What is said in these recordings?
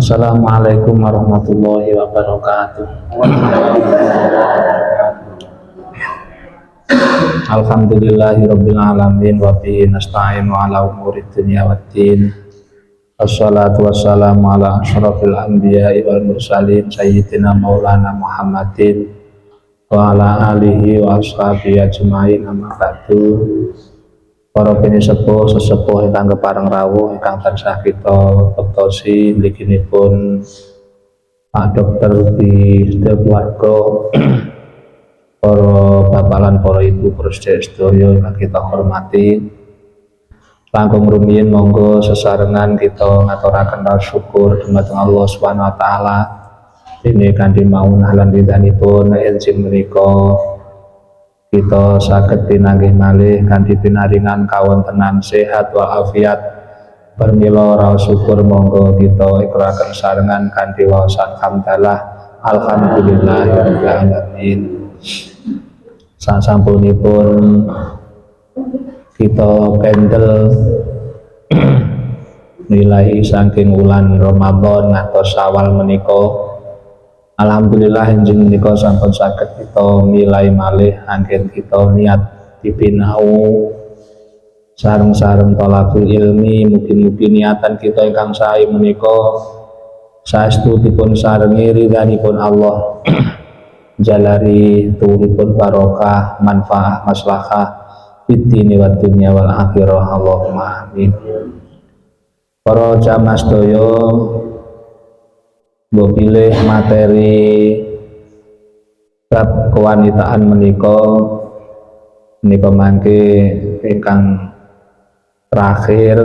Assalamualaikum warahmatullahi wabarakatuh. Alhamdulillahirabbil alamin wa bihi nasta'inu ala umuri dunya waddin. Wassalatu wassalamu ala asyrafil anbiya'i wal mursalin sayyidina maulana Muhammadin wa ala alihi wa ashabihi ajmain, amma ba'du. Para pinisepuh sesepuh ingkang kepareng rawuh ingkang tansah kita bektosi mliginipun Pak Dokter di keluarga, para bapak lan para ibu sedaya ingkang kita hormati. Langkung rumiyin monggo sesarengan kita ngaturaken syukur dumateng Allah Subhanahu wa taala dene kanthi maunah lan ridhanipun izin menika kita saged pinanggih malih kanthi pinaringan kawontenan sehat walafiat. Pramila raos syukur monggo kita ikraken sarengan kanthi waosan hamdalah alhamdulillahirabbil alamin. Sasampunipun kita kendel nilai saking wulan Ramadan atau Syawal menika, alhamdulillah enjing menika sampun saged kita milai malih anggen kita niat dipinau sareng-sareng thalabul ilmi. Mugi-mugi niatan kita ingkang sae menika saestu dipun sarengi ridhanipun Allah jalari turipun barokah manfaat maslahah fid-dini wad dunya wal akhirah, Allahumma amin. Para jamaah sedaya, mbok pilih materi bab kewanitaan menika mangke ingkang terakhir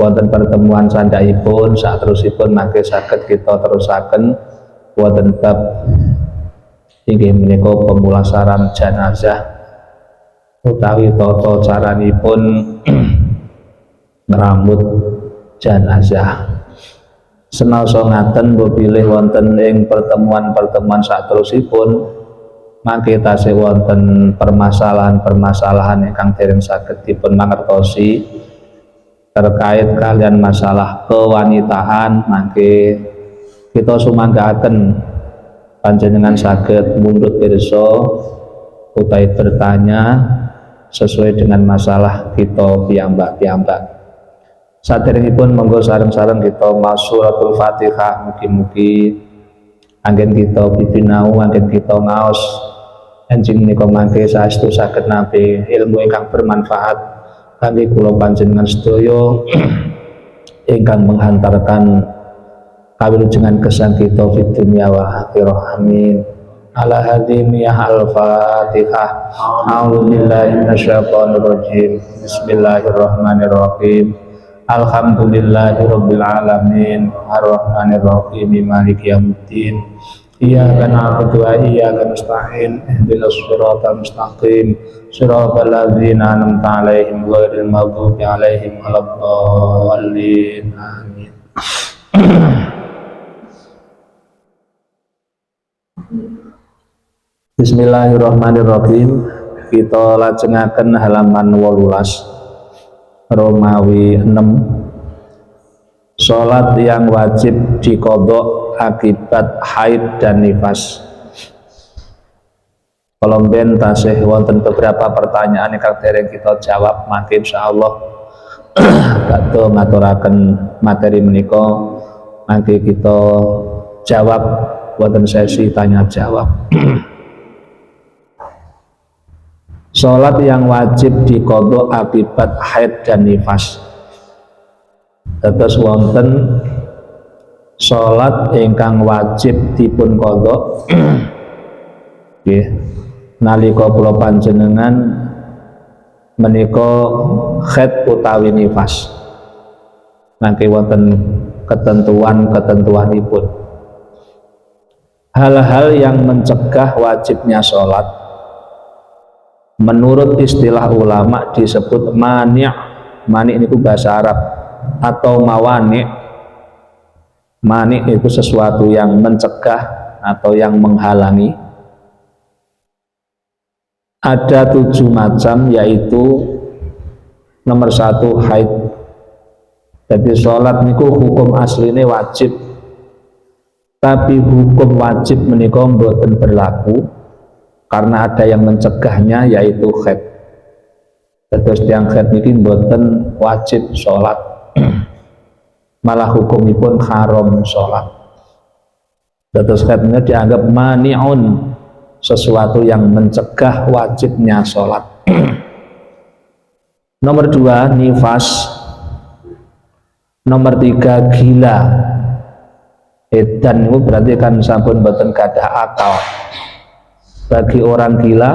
wonten pertemuan sandhakipun. Saterusipun mangke saged kita terusaken wonten bab inggih menika pemulasaran jenazah utawi tata caranipun ngrambut jenazah. Senaosa ngaten mbok bilih wonten ing pertemuan-pertemuan saterusipun mangke tasih wonten permasalahan-permasalahan ingkang dereng saged dipun mangertosi terkait kalian masalah kewanitaan. Mangke kita sumanggaaken panjenengan saged mundhut pirsa utawi bertanya sesuai dengan masalah kita piyambak-piyambak. Saderengipun monggo sareng-sareng kita maos suratul Fatihah. Mugi-mugi anggen kita pipinau, anggen kita ngaos enjing menika mangke saestu saged nampi ilmu ingkang bermanfaat kangge kula panjenengan sedaya ingkang menghantarkan kawilujengan kesan kita fid dunya wal akhirah, amin. Ala hadimiyah al-Fatihah. A'udzu billahi minasyaitonir rajim. Bismillahirrahmanirrahim. Alhamdulillahirabbil alamin. Arrahmanir rahim. Maliki yaumiddin. Iyyaka na'budu wa iyyaka nasta'in. Ihdinas siratal mustaqim. Shiratal ladzina an'amta 'alaihim ghairil maghdubi 'alaihim waladdallin. Amin. Bismillahirrahmanirrahim. Kita lajengaken halaman 18 Romawi 6. Salat yang wajib diqadha akibat haid dan nifas. Kolomben tasih wonten beberapa pertanyaan ingkang dereng kita jawab, mangke insyaallah badhe ngaturaken materi menika mangke kita jawab wonten sesi tanya jawab. Salat yang wajib diqadha akibat haid dan nifas. Terus wonten salat ingkang wajib dipun qadha nggih nalika kula panjenengan menika haid utawi nifas. Mangke wonten ketentuan-ketentuanipun. Hal-hal yang mencegah wajibnya salat menurut istilah ulama disebut mani'. Mani' itu bahasa Arab, atau mawani'. Mani' itu sesuatu yang mencegah atau yang menghalangi. Ada 7 macam, yaitu nomor 1 haid. Jadi sholat niku hukum aslinya wajib Tapi hukum wajib menika mboten berlaku karena ada yang mencegahnya, yaitu haid. Terus yang haid niki mboten wajib sholat, malah hukumipun haram sholat. Terus haidnya dianggap mani'un, sesuatu yang mencegah wajibnya sholat. Nomor 2 nifas. Nomor 3 gila. Edan itu berarti kan sampun boten gadah akal. Bagi orang gila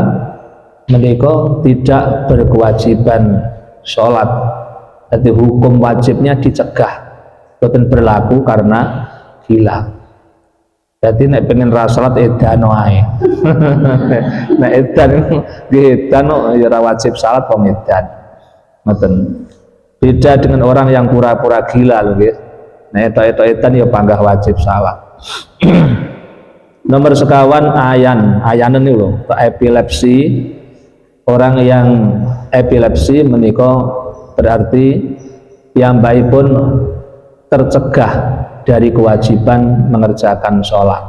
menika tidak berkewajiban sholat. Jadi hukum wajibnya dicegah, boten berlaku karena gila. Jadi nek pengen ra salat edan wae. Nek edan ya ora wajib salat wong edan. Ngoten. Beda dengan orang yang pura-pura gila lho nggih. Nek edan ya panggah wajib salat. Nomor sekawan ayanen niku lho, epilepsi. Orang yang epilepsi menika berarti piyambakipun tercegah dari kewajiban mengerjakan sholat.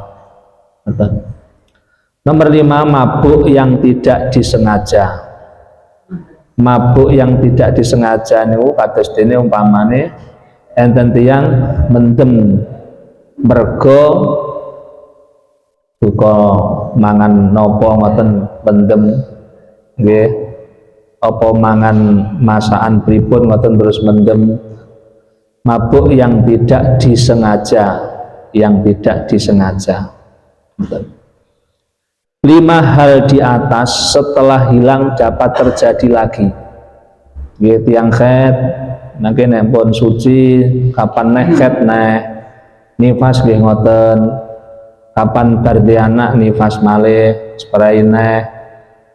Nomor 5 mabuk yang tidak disengaja. Mabuk yang tidak disengaja niku kados dene umpamane enten tiyang mendem mergo buka mangan napa ngoten mendem nggih, apa mangan masakan pripun ngoten terus mendem. Mabuk yang tidak disengaja, yang tidak disengaja. 5 hal di atas setelah hilang dapat terjadi lagi. Nggih tiyang haid nangke nek pun suci kapan nek haid nek nifas nggih ngoten. Kapan bar anak nifas malih spray nek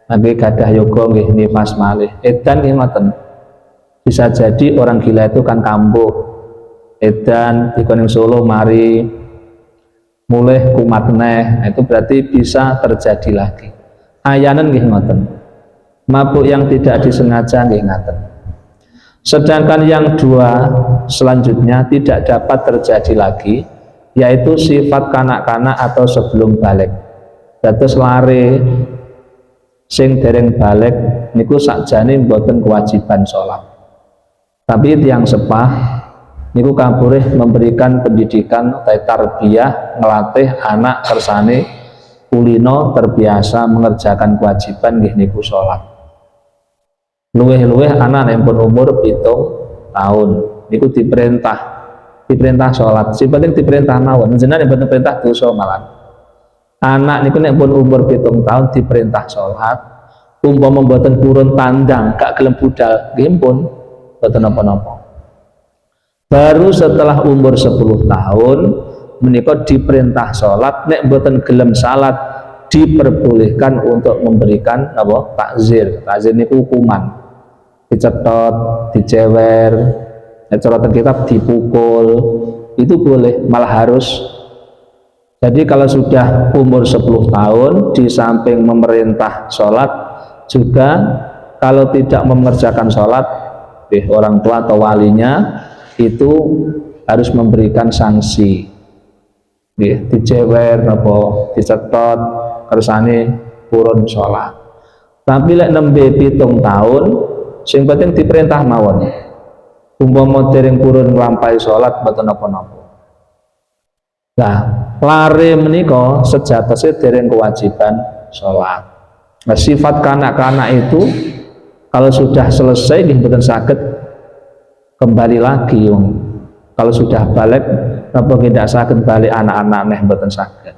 nangke gadah yoga nggih nifas malih. Edan nggih ngoten. Bisa jadi orang gila itu kan kambuh. Edan dikoning Solo mari mulai kumat neh, itu berarti bisa terjadi lagi. Ayanan nggih ngoten. Mabuk yang tidak disengaja nggih ngoten. Sedangkan yang 2 selanjutnya tidak dapat terjadi lagi, yaitu sifat kanak-kanak atau sebelum balik. Dados lare sing dereng balik niku sakjane mboten kewajiban sholat. Tapi tiyang sepah niku kapurih memberikan pendidikan tarbiyah, ngelatih anak kersane kulino terbiasa mengerjakan kewajiban nggih niku sholat. Luweh-luweh anak nek pun umur 7 tahun niku diperintah sholat. Si penting diperintah mawon, jenengan nek boten perintah dosa malah. Anak niku nek pun umur 7 tahun diperintah sholat, umpama mboten purun tandang gak gelem budal nggih pun boten napa-napa. Baru setelah umur 10 tahun menika diperintah sholat, nek mboten gelem salat diperbolehkan untuk memberikan apa takzir. Takzir niku hukuman, dicetot, dicewer, corotan kitab dipukul, itu boleh, malah harus. Jadi kalau sudah umur 10 tahun di samping memerintah sholat juga kalau tidak mengerjakan sholat orang tua atau walinya itu harus memberikan sanksi, dicewer, dicetot, kersane purun sholat. Tapi lek nembe 7 tahun, sing penting diperintah mawon. Umpama dereng purun nglampahi sholat mboten napa-napa. Nah, lare menika sejatosé dereng kewajiban sholat. Nah, sifat kanak-kanak itu kalau sudah selesai nggih mboten saged kembali lagi kalau sudah balik apa tidak sakit balik anak-anak neh mboten saged.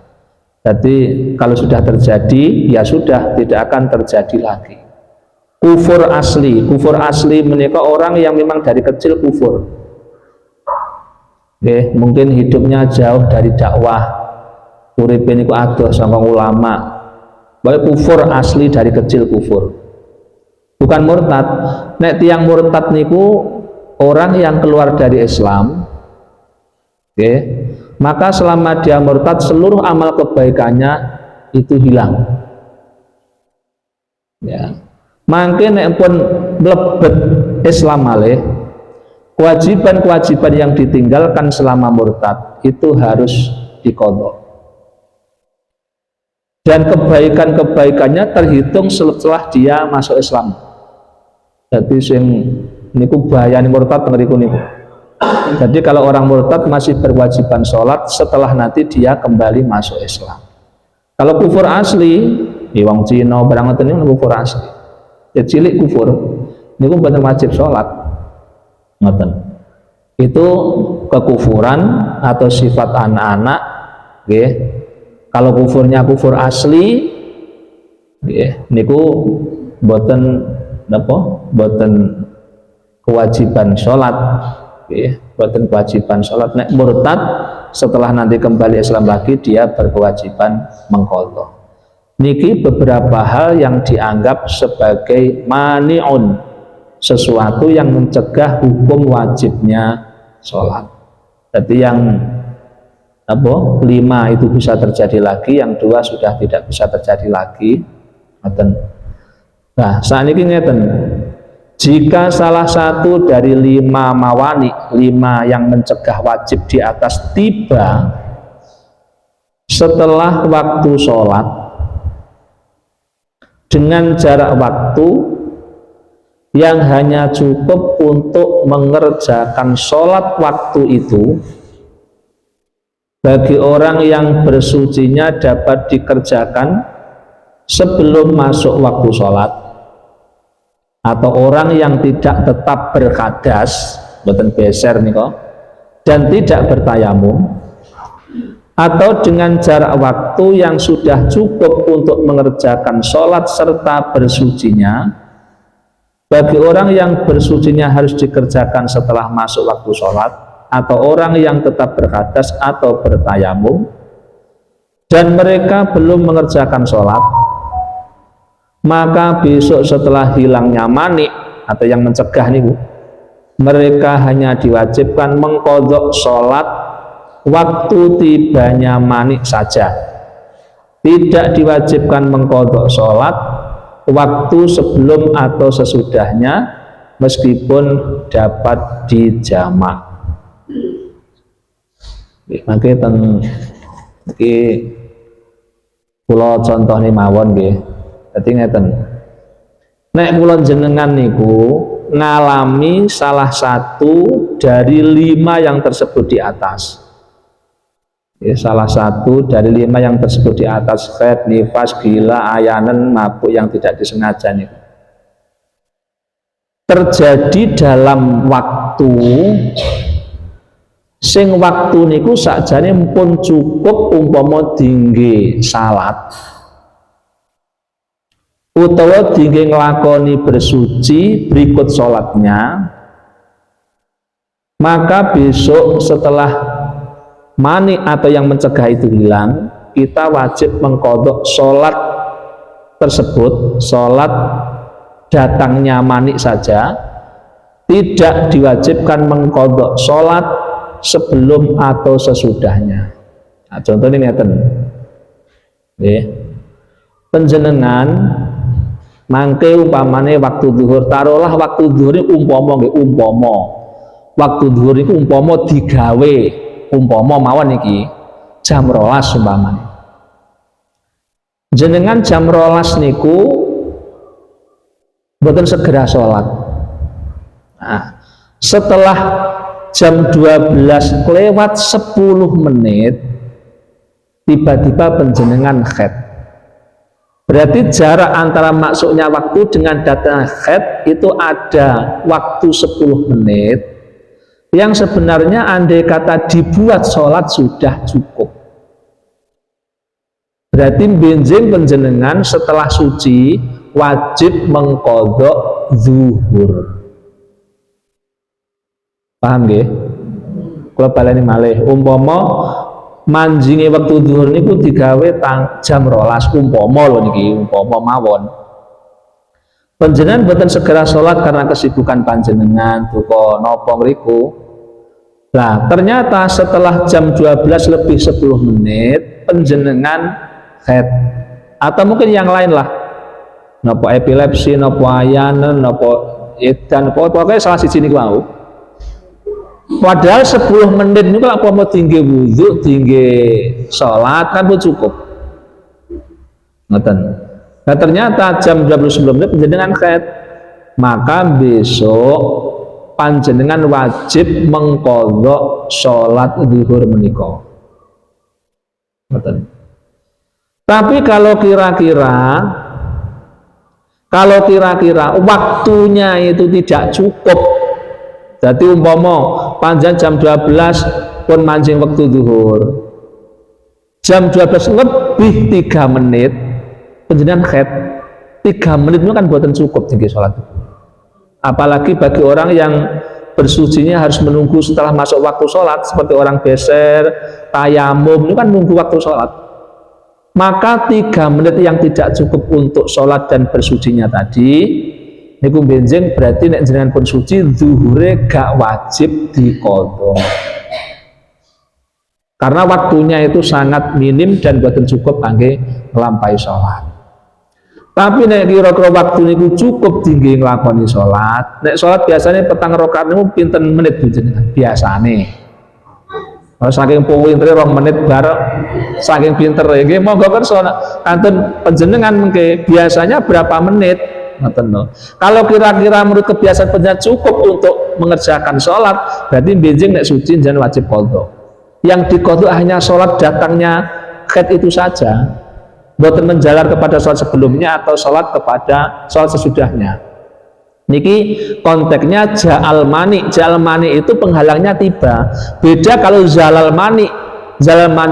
Jadi kalau sudah terjadi ya sudah tidak akan terjadi lagi. Kufur asli menika orang yang memang dari kecil kufur. Mungkin hidupnya jauh dari dakwah, uripe niku adoh saka ulama. Bae kufur asli dari kecil kufur. Bukan murtad. Nek tiyang murtad niku orang yang keluar dari Islam, maka selama dia murtad seluruh amal kebaikannya itu hilang. Ya, mangke nek pun mlebet Islam malih, kewajiban-kewajiban yang ditinggalkan selama murtad itu harus diqadha. Dan kebaikan-kebaikannya terhitung setelah dia masuk Islam. Jadi sing niku bahayane murtad ngriku niku. Jadi kalau orang murtad masih berwajiban sholat setelah nanti dia kembali masuk Islam. Kalau kufur asli, di wong Cina barang ngoten niku kufur asli. Ya cilik kufur, niku mboten wajib sholat. Ngoten. Itu kekufuran atau sifat anak-anak, nggih. Kalau kufurnya kufur asli, nggih, niku mboten napa? Mboten kewajiban sholat. Buatan kewajiban sholat. Nek murtad setelah nanti kembali Islam lagi dia berkewajiban mengqadha. Niki beberapa hal yang dianggap sebagai mani'un, sesuatu yang mencegah hukum wajibnya sholat. Jadi yang 5 itu bisa terjadi lagi, yang 2 sudah tidak bisa terjadi lagi. Nah, saat ini ngeten. Jika salah satu dari 5 mawani, 5 yang mencegah wajib di atas tiba setelah waktu sholat dengan jarak waktu yang hanya cukup untuk mengerjakan sholat waktu itu, bagi orang yang bersucinya dapat dikerjakan sebelum masuk waktu sholat, atau orang yang tidak tetap berhadas, boten beser niko, dan tidak bertayamum, atau dengan jarak waktu yang sudah cukup untuk mengerjakan sholat serta bersucinya, bagi orang yang bersucinya harus dikerjakan setelah masuk waktu sholat, atau orang yang tetap berhadas atau bertayamum, dan mereka belum mengerjakan sholat, maka besok setelah hilangnya mani atau yang mencegah niku, mereka hanya diwajibkan mengqadha sholat waktu tibanya mani saja, tidak diwajibkan mengqadha sholat waktu sebelum atau sesudahnya meskipun dapat dijamak. Mangke ten iki kula contone mawon nggih. Dadi ngeten. Nek kula jenengan niku ngalami salah satu dari 5 yang tersebut di atas. Ya, salah satu dari 5 yang tersebut di atas, haid, nifas, gila, ayanan, mabuk yang tidak disengaja niku. Terjadi dalam waktu sing waktu niku sakjane pun cukup umpama dingge salat utawa dingge nglakoni bersuci berikut sholatnya, maka besok setelah mani atau yang mencegah itu hilang, kita wajib mengqadha sholat tersebut, sholat datangnya mani saja, tidak diwajibkan mengqadha sholat sebelum atau sesudahnya. Nah, contohnya ngeten, penjenengan mangke umpamane waktu zuhur, taruhlah waktu zuhur ini umpama waktu zuhur ini umpama digawe umpama mawon iki jam 12 umpamane. Jenengan jam 12 niku mboten segera sholat. Nah, setelah jam 12 lewat 10 menit tiba-tiba penjenengan haid. Berarti jarak antara masuknya waktu dengan datangnya haid itu ada waktu 10 menit yang sebenarnya andai kata dibuat sholat sudah cukup. Berarti benjing penjenengan setelah suci wajib mengqadha zuhur. Paham nggih? Kula baleni malih, umpama manjinge waktu zuhur niku digawe jam 12 umpama lho niki, umpama mawon. Panjenengan boten segera sholat karena kesibukan panjenengan duka napa ngriku. Lah, ternyata setelah jam 12 lebih 10 menit panjenengan haid atau mungkin yang lain lah. Napa epilepsi, napa ayanan, napa edan, pokoknya salah siji niku wau. Padahal 10 menit ini kalau mau tinggi wudhu, tinggi sholat kan cukup. Ngoten. Nah ternyata jam 20 sebelum itu panjenengan khaid, maka besok panjenengan wajib mengqadha sholat zuhur menika. Ngoten. Tapi kalau kira-kira waktunya itu tidak cukup, jadi umpama panjang jam 12 pun mancing waktu zuhur, jam 12 lebih 3 menit panjenengan khaid, 3 menit itu kan buatan cukup tinggi sholat. Apalagi bagi orang yang bersucinya harus menunggu setelah masuk waktu sholat, seperti orang beser, tayamum, itu kan nunggu waktu sholat. Maka 3 menit yang tidak cukup untuk sholat dan bersucinya tadi niku benjing, berarti nek jenengan pun suci zuhure gak wajib diqadha. Karena waktunya itu sangat minim dan boten cukup kangge nglampahi sholat. Tapi nek kira-kira waktu niku cukup tinggi nglakoni sholat. Nek sholat biasanya petang rakaat niku pinten menit jenengan biasane. Saking pintere 2 menit bareng, saking pinter nggih monggo kersa kanten panjenengan mengke biasanya berapa menit ngoten lho. Kalau kira-kira menurut kebiasaan panjenengan cukup untuk mengerjakan sholat, berarti benjing nek suci jangan wajib qadha. Yang diqadha hanya sholat datangnya khaid itu saja, boten menjalar kepada sholat sebelumnya atau sholat kepada sholat sesudahnya. Niki konteksnya ja'al mani itu penghalangnya tiba. Beda kalau zalal mani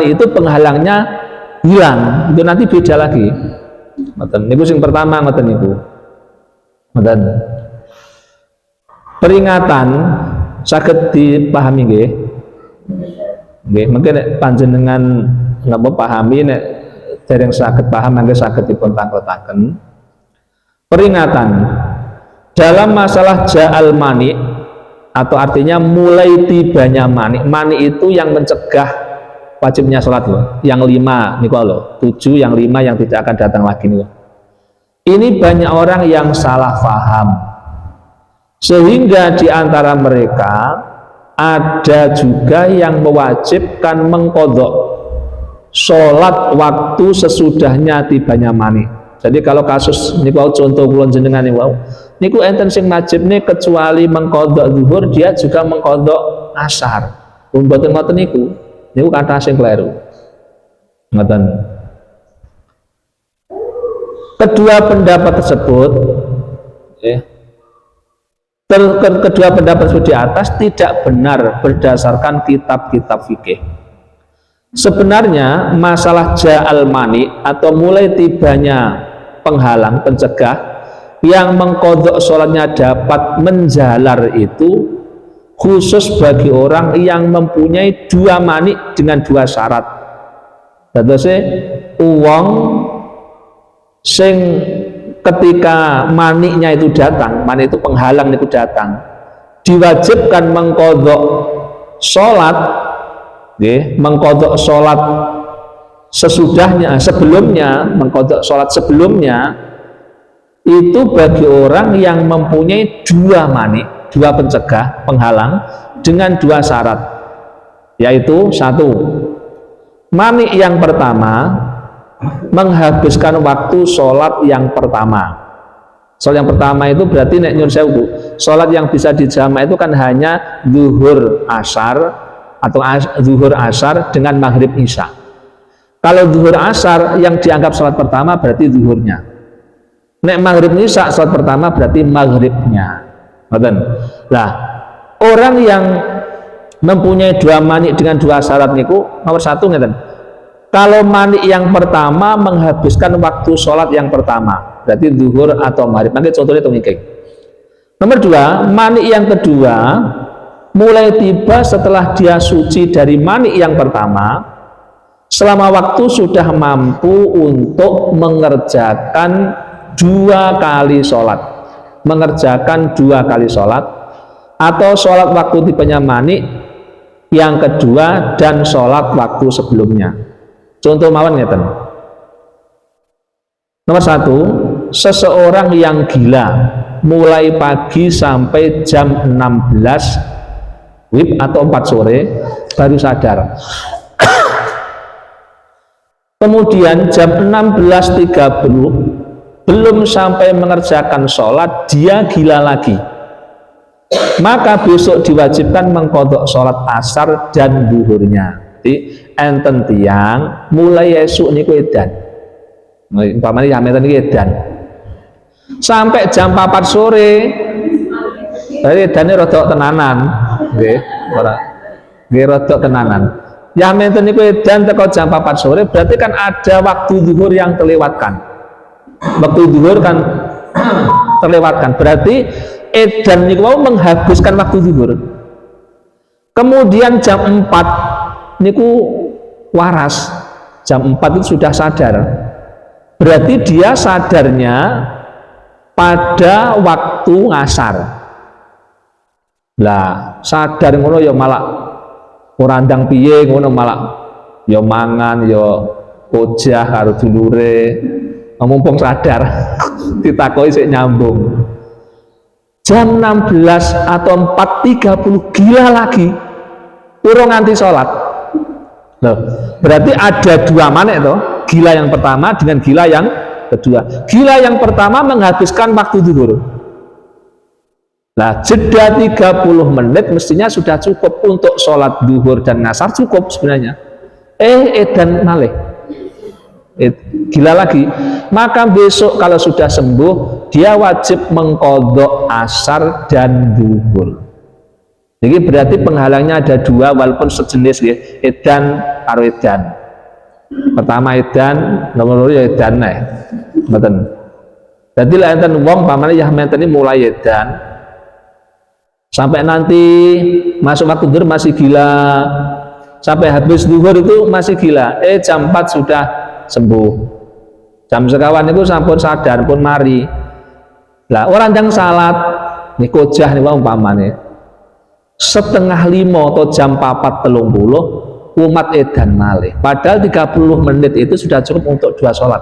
itu penghalangnya hilang, itu nanti beda lagi. Ngoten niku sing pertama, ngoten niku. Ngoten. Peringatan saged dipahami nggih. Nggih, mungkin panjenengan napa pahami nek dereng saged paham mangke saged dipun tangkletaken. Peringatan dalam masalah ja'al mani, atau artinya mulai tibanya mani. Mani itu yang mencegah wajibnya sholat loh. Yang 5 nih loh, 7 yang 5 yang tidak akan datang lagi nih. Ini banyak orang yang salah paham, sehingga di antara mereka ada juga yang mewajibkan mengqadha sholat waktu sesudahnya tibanya mani. Jadi kalau kasus niku contoh kula jenengan niku enten sing wajib nih kecuali mengqadha zuhur, dia juga mengqadha asar. Mboten ngoten niku kata sing kleru. Ngoten. Kedua pendapat tersebut kedua pendapat tersebut di atas tidak benar berdasarkan kitab-kitab fikih. Sebenarnya masalah ja'al mani atau mulai tibanya penghalang, pencegah yang mengqadha sholatnya dapat menjalar itu khusus bagi orang yang mempunyai 2 mani dengan 2 syarat. Dadose uang sing ketika maniknya itu datang, mani itu penghalang itu datang, diwajibkan mengqadha sholat, mengqadha sholat sebelumnya, mengqadha sholat sebelumnya itu bagi orang yang mempunyai 2 mani, 2 pencegah, penghalang dengan 2 syarat, yaitu 1, mani yang pertama menghabiskan waktu sholat yang pertama. Sholat yang pertama itu berarti nek nyun sewu, sholat yang bisa dijamak itu kan hanya zuhur asar atau zuhur asar dengan maghrib isya. Kalau zuhur asar yang dianggap sholat pertama berarti zuhurnya. Nek maghrib isya sholat pertama berarti maghribnya. Nah, orang yang mempunyai 2 mani dengan 2 syarat niku nomor 1 ngeten. Kalau mani yang pertama menghabiskan waktu sholat yang pertama, berarti zuhur atau maghrib. Nanti contohnya itu ngikik. Nomor 2, mani yang kedua mulai tiba setelah dia suci dari mani yang pertama, selama waktu sudah mampu untuk mengerjakan 2 kali sholat, atau sholat waktu tibanya mani yang kedua dan sholat waktu sebelumnya. Contoh mawon ngeten. Nomor 1, seseorang yang gila mulai pagi sampai jam 16 maghrib atau 4 sore baru sadar. Kemudian jam 16.30 belum sampai mengerjakan sholat, dia gila lagi, maka besok diwajibkan mengqadha sholat asar dan duhurnya. Jadi enten tiang mulai esuk niku edan, umpamane enten iki edan sampai jam 4 sore, dari edane rodok tenanan, nggih, ora nggih rodok tenanan. Ya menten niku edan teko jam 4 sore, berarti kan ada waktu zuhur yang terlewatkan. Waktu zuhur kan terlewatkan, berarti edan niku mau menghabiskan waktu zuhur. Kemudian jam 4 niku waras, jam 4 itu sudah sadar. Berarti dia sadarnya pada waktu ngasar. Lah, sadar ngono ya malah ora ndang piye ngono, malah ya mangan ya ojah karo dulure. Mumpung sadar ditakoki sik nyambung. Jam 16 atau 4.30 gila lagi, urung nganti sholat. Loh, berarti ada dua manek toh, gila yang pertama dengan gila yang kedua. Gila yang pertama menghabiskan waktu zuhur. Nah, jeda 30 menit mestinya sudah cukup untuk sholat zuhur dan ngasar, cukup sebenarnya. Edan malih, gila lagi. Maka besok kalau sudah sembuh, dia wajib mengqadha asar dan zuhur. Jadi berarti penghalangnya ada dua, walaupun sejenis ya, edan karo edan. Pertama edan, nomor loro ya edan nih, betul. Jadi lah enten wong pamane ya menten ini mulai edan sampai nanti masuk waktu zuhur masih gila, sampai habis zuhur itu masih gila. Jam 4 sudah sembuh, jam sekawan itu sampun sadar pun mari. Lah orang yang salat nih kojah nih umpamane setengah 5 atau jam 4.30 umat edan malih, padahal 30 menit itu sudah cukup untuk 2 sholat,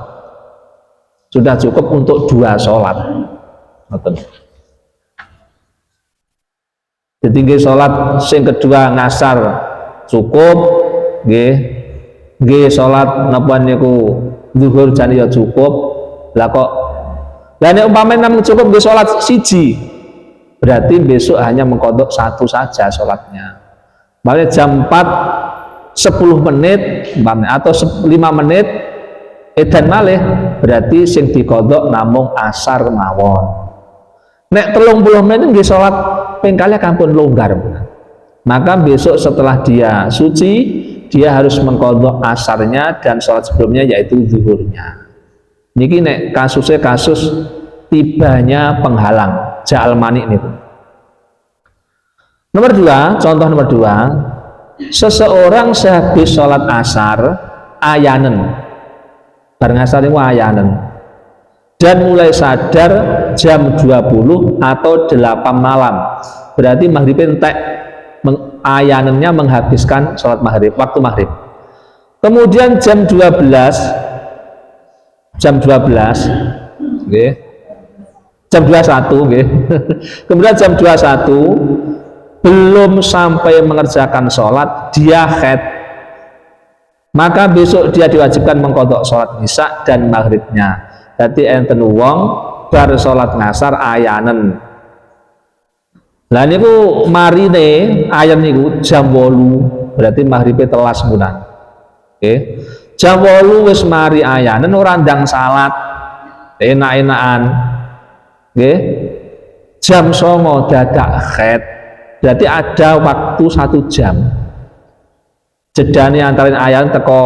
sudah cukup untuk 2 sholat. Jadi nggih sholat sing kedua ngasar cukup, nggih sholat napa niku zuhur jan ya cukup. Lah kok lah nek umpamane namung cukup nggih sholat siji, berarti besok hanya mengqadha 1 saja sholatnya. Makanya jam 4 10 menit atau 5 menit edan malih, berarti sing diqadha namung asar mawon. Nek 30 menit nggih sholat pengkalih kampun longgar. Maka besok setelah dia suci, dia harus mengqadha asarnya dan sholat sebelumnya yaitu zuhurnya. Niki nek kasusnya kasus tibanya penghalang ja'al mani niku. Nomor 2, contoh nomor 2, seseorang sehabis sholat asar ayanen, bareng asar itu ayanen, dan mulai sadar jam 20 atau 8 malam, berarti maghrib entek, ayanennya menghabiskan sholat maghrib, waktu maghrib. Kemudian jam 12 okay. Jam 21 okay. Kemudian jam 21 belum sampai mengerjakan sholat, dia haid, maka besok dia diwajibkan mengqadha sholat isya dan maghribnya. Jadi enten wong bar sholat ngasar ayanen. Lah niku marine ayan niku jam 8, berarti maghribe telas munan. Oke. Jam 8 wis mari ayanen ora ndang salat. Enak-enakan. Nggih. Jam 09.00 dadak haid. Berarti ada waktu 1 jam. Jedane antara ayanen teko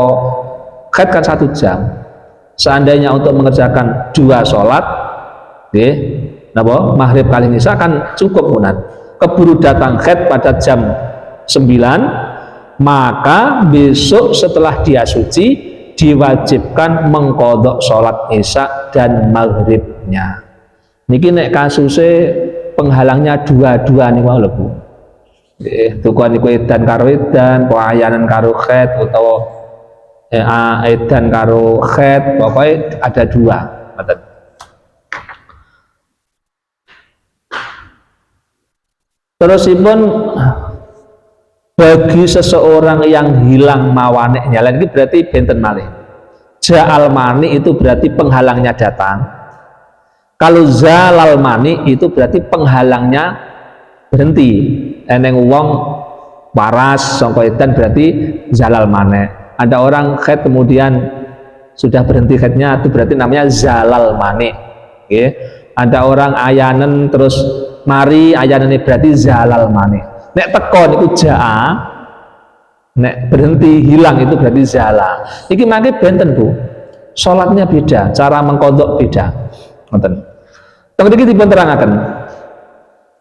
haid kan 1 jam. Seandainya untuk mengerjakan 2 sholat, maghrib kali isya kan cukup munan. Keburu datang haid pada jam 9, maka besok setelah dia suci diwajibkan mengqadha sholat isya dan maghribnya. Niki nek kasusnya penghalangnya dua-dua nih lho Bu. Tukuan niku edan karo edan, ayanan karo haid utawa edan karo haid, pokoknya ada 2. Terusipun bagi seseorang yang hilang mawaniknya, lagi berarti benten malih. Ja'al mani itu berarti penghalangnya datang. Kalau zalal mani itu berarti penghalangnya berhenti. Eneng wong waras sangka edan berarti zalal mane. Ada orang haid kemudian sudah berhenti haidnya, itu berarti namanya zalal mani. Okay. Ada orang ayanen terus mari ayanen ini berarti zalal mani. Nek tekon itu ja'a, nek berhenti hilang itu berarti zala. Iki mangke benten Bu, sholatnya beda, cara mengkodok beda. Ngoten. Tapi iki dipun terangaken.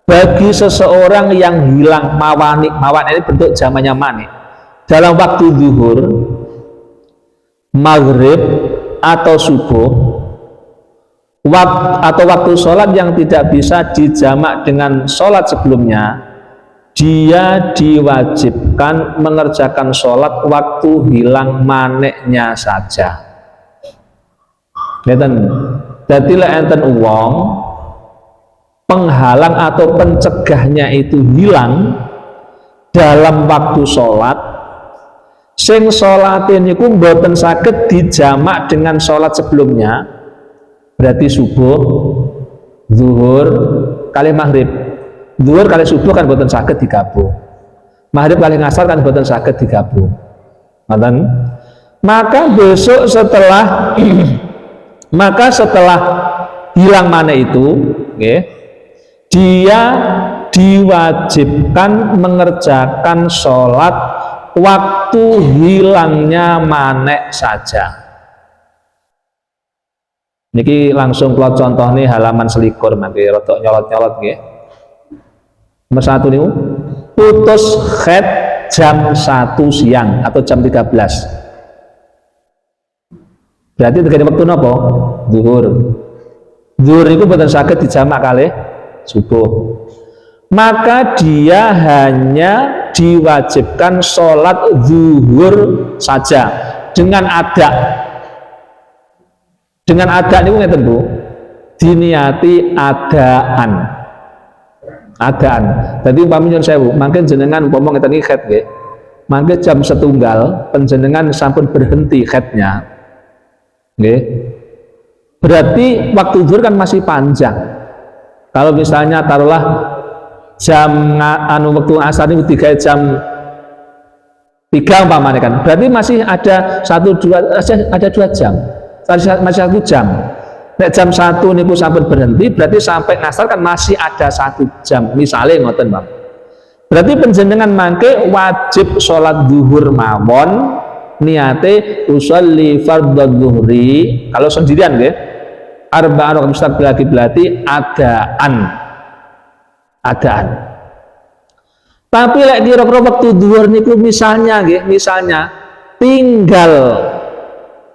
Bagi seseorang yang hilang mawanik ini bentuk jamannya manik dalam waktu zuhur, maghrib atau subuh, atau waktu sholat yang tidak bisa dijamak dengan sholat sebelumnya, dia diwajibkan mengerjakan sholat waktu hilang maneknya saja. Ngeten. Dadi lek enten wong penghalang atau pencegahnya itu hilang dalam waktu sholat, sing sholatin niku mboten saged dijamak dengan sholat sebelumnya, berarti subuh, zuhur, kali maghrib. Zuhur kali subuh kan mboten saged digabung. Maghrib kali ngasar kan mboten saged digabung. Ngoten. Maka besok setelah hilang mana itu, okay, dia diwajibkan mengerjakan sholat waktu hilangnya manek saja. Niki langsung kalau contoh nih halaman selikur, nanti rotok nyolot-nyolot nggih. Nomor 1 nih, putus haid jam 1 siang atau jam 13. Berarti terjadi waktu napa? Zuhur. Zuhur itu boten saged dijamak kalih subuh. Maka dia hanya diwajibkan sholat zuhur saja dengan ada. Dengan ada ini ngeten Bu, diniati adaan. Jadi umpami nyuwun sewu, mangke jenengan umpama ngeten iki haid nggih. Mangke jam 1 panjenengan sampun berhenti haidnya. Nggih. Berarti waktu zuhur kan masih panjang. Kalau misalnya taruhlah jam waktu asar ini 3 jam 3 umpamanya kan. Berarti masih ada 2 jam. Masih 1 jam. Nek jam 1 niku sampun berhenti, berarti sampai ngasar kan masih ada 1 jam. Misalnya ngoten Bang. Berarti panjenengan mangke wajib sholat zuhur mawon, niate usolli fardhu zuhri. Kalau sendirian nggih, arba'an rakaat mustaqbil kiblati adaan. Tapi lek kira-kira waktu zuhur niku misalnya tinggal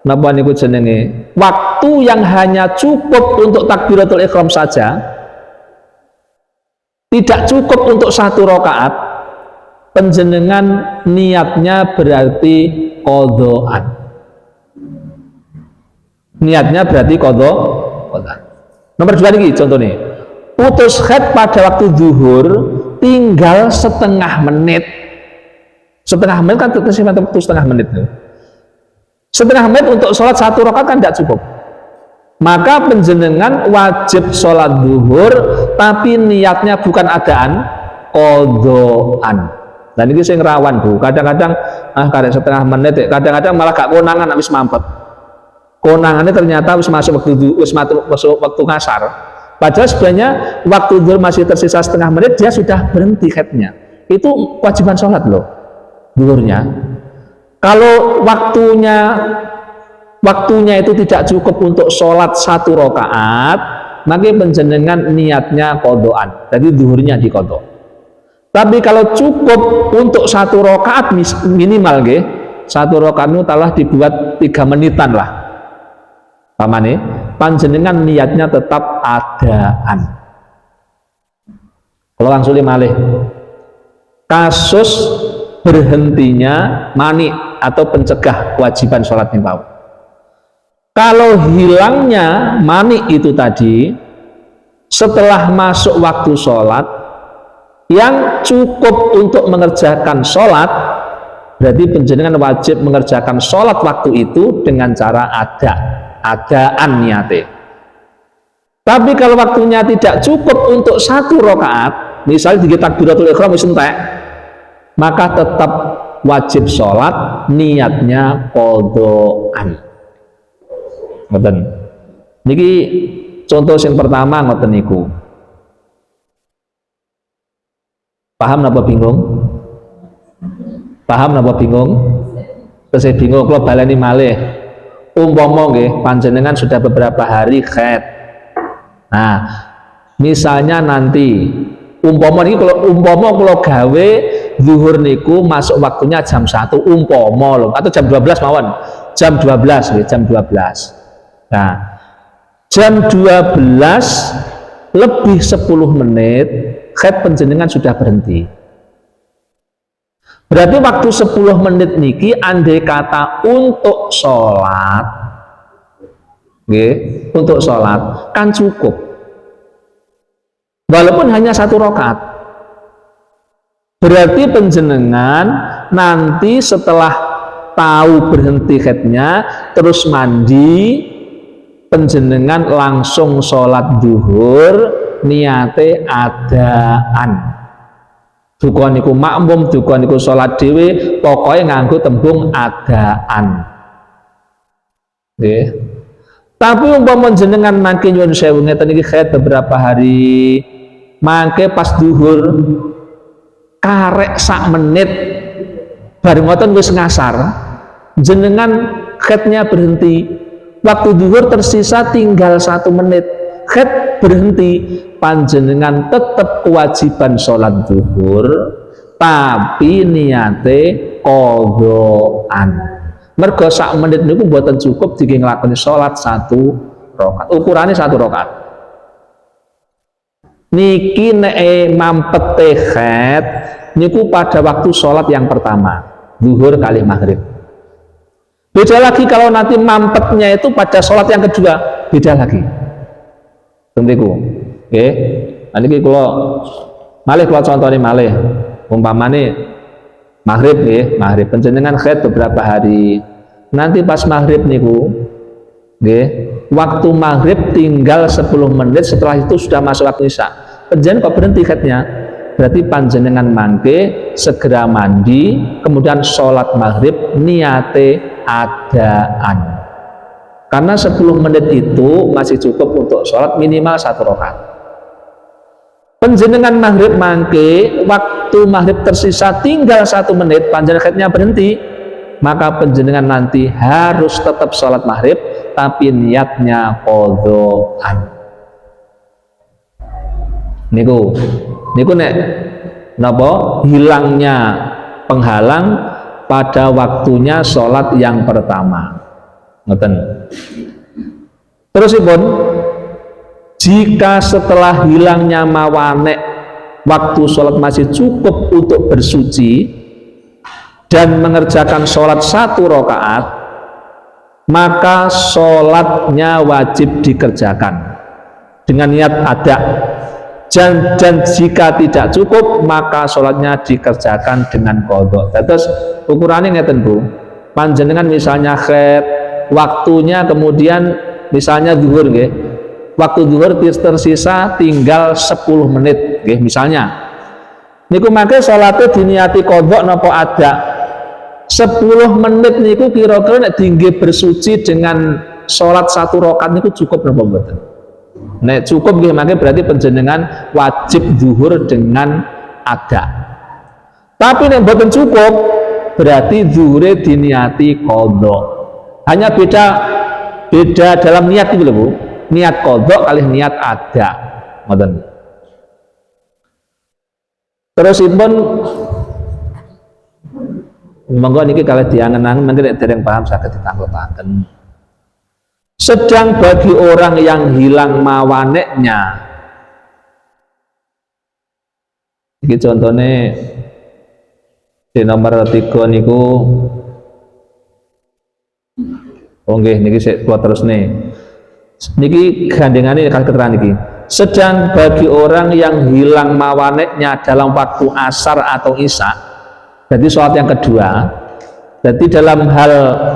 napa niku jenenge waktu yang hanya cukup untuk takbiratul ihram saja, tidak cukup untuk 1 rakaat, panjenengan niatnya berarti qadhaan. Niatnya berarti qadhaan. Nomor 2 lagi contohnya, putus haid pada waktu zuhur tinggal setengah menit. Setengah menit kan terkesima waktu setengah menit. Setengah menit untuk sholat 1 rakaat kan tidak cukup. Maka panjenengan wajib sholat zuhur, tapi niatnya bukan adaan, qadhaan. Dan ini sing rawan Bu. Kadang-kadang karek setengah menit, kadang-kadang malah gak konangan habis mampet. Konangannya ternyata wis masuk waktu ngasar. Padahal sebenarnya waktu zuhur masih tersisa setengah menit, dia sudah berhenti haidnya. Itu kewajiban sholat loh, zuhurnya. Kalau waktunya itu tidak cukup untuk sholat 1 rakaat, maka panjenengan niatnya qadhaan. Jadi zuhurnya diqadha. Tapi kalau cukup untuk 1 rakaat minimal nggih, 1 rakaat itu telah dibuat 3 menitan lah. Pamane, panjenengan niatnya tetap adaan. Kalau langsung malih. Kasus berhentinya mani atau pencegah kewajiban sholat nimpau. Kalau hilangnya mani itu tadi setelah masuk waktu sholat, yang cukup untuk mengerjakan sholat, berarti panjenengan wajib mengerjakan sholat waktu itu dengan cara adaan niate. Tapi kalau waktunya tidak cukup untuk 1 rakaat, misalnya di takbiratul ihram wis entek, maka tetap wajib sholat, niatnya qadhaan. Ngoten. Niki contoh yang pertama ngoten niku. Paham napa bingung? Paham napa bingung? Terus bingung kalau baleni malih. Umpama nggih panjenengan sudah beberapa hari haid. Nah, misalnya nanti umpama kalau gawe zuhur niku masuk waktunya jam 1 umpama loh, atau jam 12 mawon. Jam 12 nggih, jam 12. Nah, jam 12 lebih 10 menit haid panjenengan sudah berhenti. Berarti waktu 10 menit niki andai kata untuk sholat, untuk sholat kan cukup. Walaupun hanya 1 rakaat. Berarti panjenengan nanti setelah tahu berhenti haidnya, terus mandi, panjenengan langsung sholat duhur, niate adaan. Duka niku makmum, duka niku sholat dhewe, pokoknya nganggo tembung adaan. Nggih. Tapi umpama jenengan mangke nyuwun sewu ngeten iki haid beberapa hari, mangke pas duhur karek sak menit bareng ngoten wis ngasar, jenengan haidnya berhenti. Waktu duhur tersisa tinggal 1 menit, haid berhenti, panjenengan tetap kewajiban sholat duhur, tapi niate qadhaan. Mergo sak menit niku mboten cukup dikengge nglakoni sholat 1 rakaat. Ukurane 1 rakaat. Niki nek mampete haid niku pada waktu sholat yang pertama, duhur kali maghrib. Beda lagi kalau nanti mampetnya itu pada sholat yang kedua, beda lagi. Tentuku, oke. Nanti kalau malih kalau contohnya malih, umpamane maghrib maghrib panjenengan haid beberapa hari. Nanti pas maghrib niku, waktu maghrib tinggal 10 menit, setelah itu sudah masuk waktu isya. Panjenengan kok berhenti haidnya? Berarti panjenengan mangke segera mandi, kemudian sholat maghrib niate adaan. Karena 10 menit itu masih cukup untuk sholat minimal 1 rakaat. Panjenengan maghrib mangke, waktu maghrib tersisa tinggal 1 menit, panjenengan haidnya berhenti, maka panjenengan nanti harus tetap sholat maghrib, tapi niatnya qadhaan. Niku nek napa hilangnya penghalang pada waktunya sholat yang pertama. Ngoten. Terusipun, jika setelah hilangnya mawanek waktu sholat masih cukup untuk bersuci dan mengerjakan sholat 1 rakaat, maka sholatnya wajib dikerjakan dengan niat ada. Dan jika tidak cukup, maka sholatnya dikerjakan dengan qadha. Terus ukurannya ngeten Bu, panjenengan misalnya haid, waktunya kemudian misalnya zuhur nggih, waktu zuhur tersisa tinggal 10 menit nggih misalnya, niku mangke salate diniati qadha napa ada. 10 menit niku kira-kira nek dingge bersuci dengan sholat 1 rakaat niku cukup napa mboten? Nek cukup nggih mangke berarti panjenengan wajib zuhur dengan ada. Tapi nek mboten cukup berarti zuhure diniati qadha. Hanya beda dalam niat itu lho Bu. Niat qadha kali niat ada. Ngoten. Terusipun monggo niki kalih diangen-angen mangke nek dereng paham saged ditanglepaken. Sedang bagi orang yang hilang mawaneknya, ini contohnya di nomor 3 niku, niki saya keluar terus nih. Niki gandengannya kali keterangan niki. Sedang bagi orang yang hilang mawaneknya dalam waktu asar atau isya, jadi sholat yang kedua, jadi dalam hal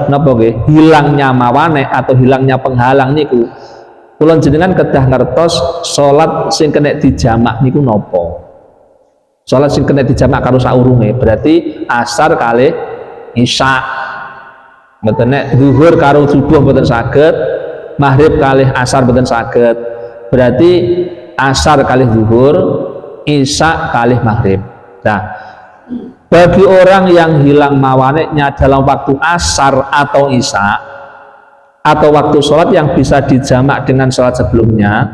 napa nggih, hilangnya mawanek atau hilangnya penghalang niku, kula jenengan kedah ngertos sholat sing kena dijamak niku napa? Sholat sing kena dijamak karo saurunge, berarti asar kalih isya. Mboten nek zuhur karo subuh mboten saged, maghrib kalih asar mboten saged. Berarti asar kalih zuhur, isya kalih maghrib. Nah, bagi orang yang hilang mawaneknya dalam waktu asar atau isya atau waktu sholat yang bisa dijamak dengan sholat sebelumnya,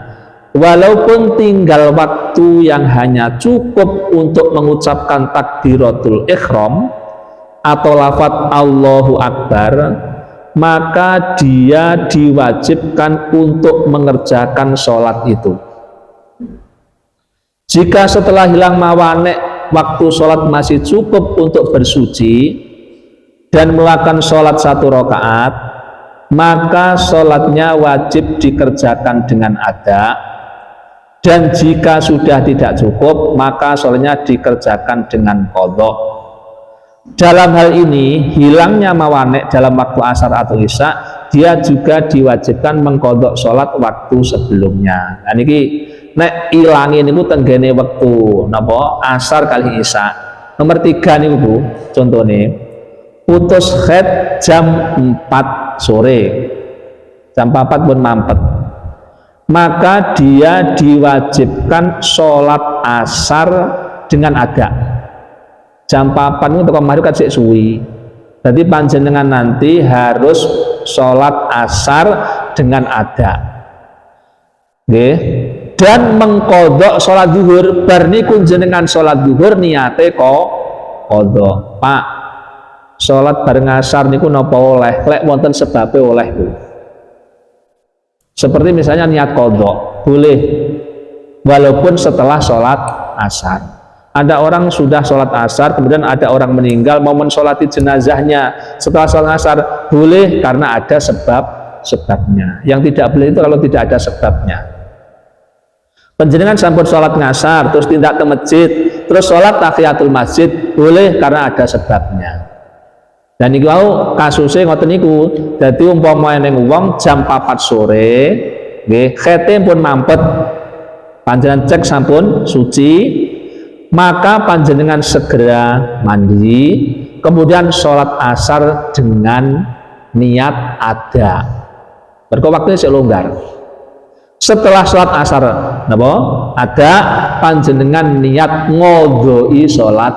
walaupun tinggal waktu yang hanya cukup untuk mengucapkan takbiratul ihram atau lafaz Allahu Akbar, maka dia diwajibkan untuk mengerjakan sholat itu. Jika setelah hilang mawanek waktu sholat masih cukup untuk bersuci dan melakukan sholat 1 rakaat, maka sholatnya wajib dikerjakan dengan ada, dan jika sudah tidak cukup maka sholatnya dikerjakan dengan qadha. Dalam hal ini hilangnya mawanek dalam waktu asar atau isya, dia juga diwajibkan mengqadha sholat waktu sebelumnya. Nah niki nek ilangi niku tenggene wektu napa asar kali isya. Nomor 3 niku Bu, contohnya putus haid jam 4 sore, jam 4 pun mampet, maka dia diwajibkan sholat asar dengan ada. Jam 4 itu teko maghrib kan sik suwi, jadi panjenengan nanti harus sholat asar dengan ada, nggih, dan mengkodok sholat zuhur. Bar niku jenengan sholat zuhur niate kodok. Pak, sholat bareng asar niku napa oleh? Lek wonten sebabe oleh Bu. Seperti misalnya niat kodok boleh, walaupun setelah sholat asar. Ada orang sudah sholat asar, kemudian ada orang meninggal, mau mensolati jenazahnya setelah sholat asar, boleh karena ada sebabnya. Yang tidak boleh itu kalau tidak ada sebabnya. Panjenengan sampun sholat ngasar, terus tindak ke masjid, terus sholat tahiyatul masjid, boleh karena ada sebabnya. Dan niku wau kasuse ngoten niku. Dadi umpama ning wong jam 4 sore, nggih, khete pun mampet, panjenengan cek sampun suci, maka panjenengan segera mandi, kemudian sholat asar dengan niat ada. Berko waktunya saya longgar. Setelah sholat asar, napa? Ada panjenengan niat ngodoi sholat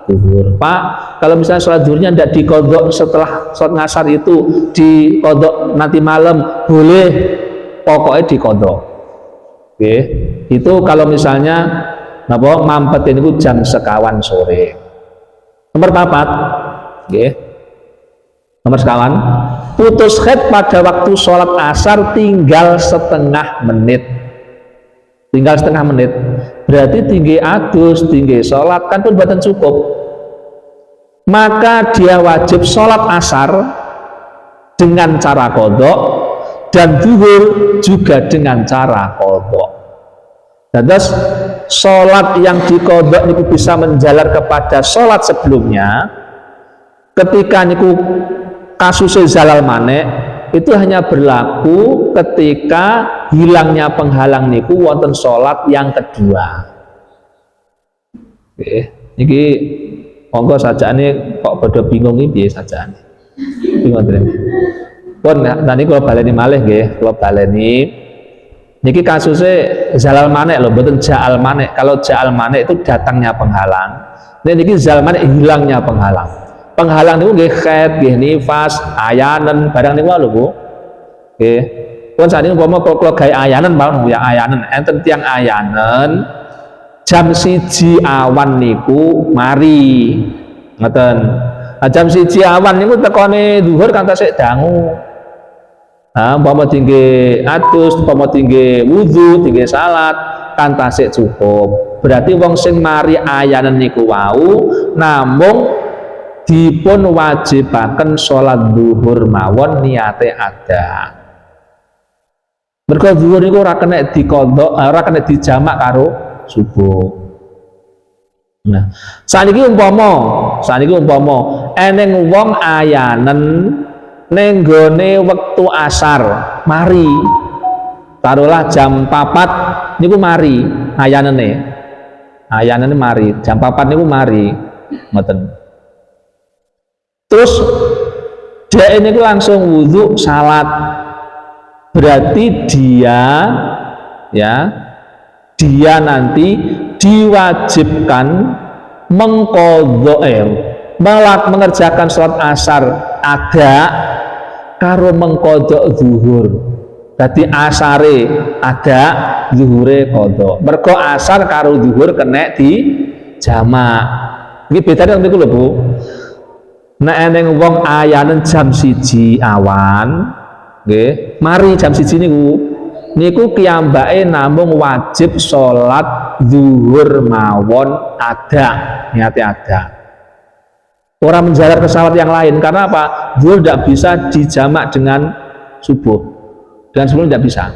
zuhur. Pak, kalau misalnya sholat zuhurnya tidak dikodok setelah sholat asar itu, dikodok nanti malam, boleh, pokoknya dikodok. Oke, itu kalau misalnya napa mampet ini jam 1 sore. Nomor 4, nggih. Nomor 1, putus haid pada waktu sholat asar tinggal setengah menit. Tinggal setengah menit. Berarti tinggi adus, tinggi sholat kan pun buatan cukup. Maka dia wajib sholat asar dengan cara kodok dan zuhur juga dengan cara kodok. Terus sholat yang dikodok itu bisa menjalar kepada sholat sebelumnya. Ketika niku kasusnya zalal manek, itu hanya berlaku ketika hilangnya penghalang niku wonten sholat yang kedua. Oke, niki monggo sajane kok pada bingung iki piye sajane. Bingung tenan. Pun nanti kalau baleni malih nggih, kalau baleni niki kasusnya zalal manek loh, betul ja'al manek. Kalau ja'al manek itu datangnya penghalang. Niki zalal manek hilangnya penghalang. Penghalang itu nggih khaid, nggih nifas, ayanan, barang niku lho Bu. Nggih. Pun saat ini umpama kalau gawe ayanan mawon ya ayanan, enten tiyang ayanan jam 1 awan niku mari. Ngoten. Nah, jam 1 awan niku tekone zuhur kanthi sik dangu. Nah, umpama tinggi atus, umpama tinggi wudhu, tinggi salat, kan tasik cukup. Berarti wong sing mari ayanan niku wau namung dipun wajibaken sholat zuhur mawon niate ada. Mergo zuhur niku ora kena dikodok, ora kena dijamak karo subuh. Nah, saniki umpama eneng wong ayanen ning gone wektu asar, mari. Taruhlah jam 4 niku mari ayanene. Ayanene mari, jam 4 niku mari. Ngoten. Terus dia ini langsung wudhu salat. Berarti dia nanti diwajibkan mengerjakan sholat asar ada karo mengkodok zuhur. Jadi asare ada, zuhure kodok. Mergo asar karo zuhur kena di jamak. Ini bedanya niku lho Bu. Nek eneng wong ayanen jam 1 awan, nggih, mari jam 1 niku piyambake namung wajib sholat zuhur mawon ada, niate ada. Orang menjalar ke sholat yang lain karena apa? Zuhur tidak bisa dijamak dengan subuh. Dan sebelum tidak bisa.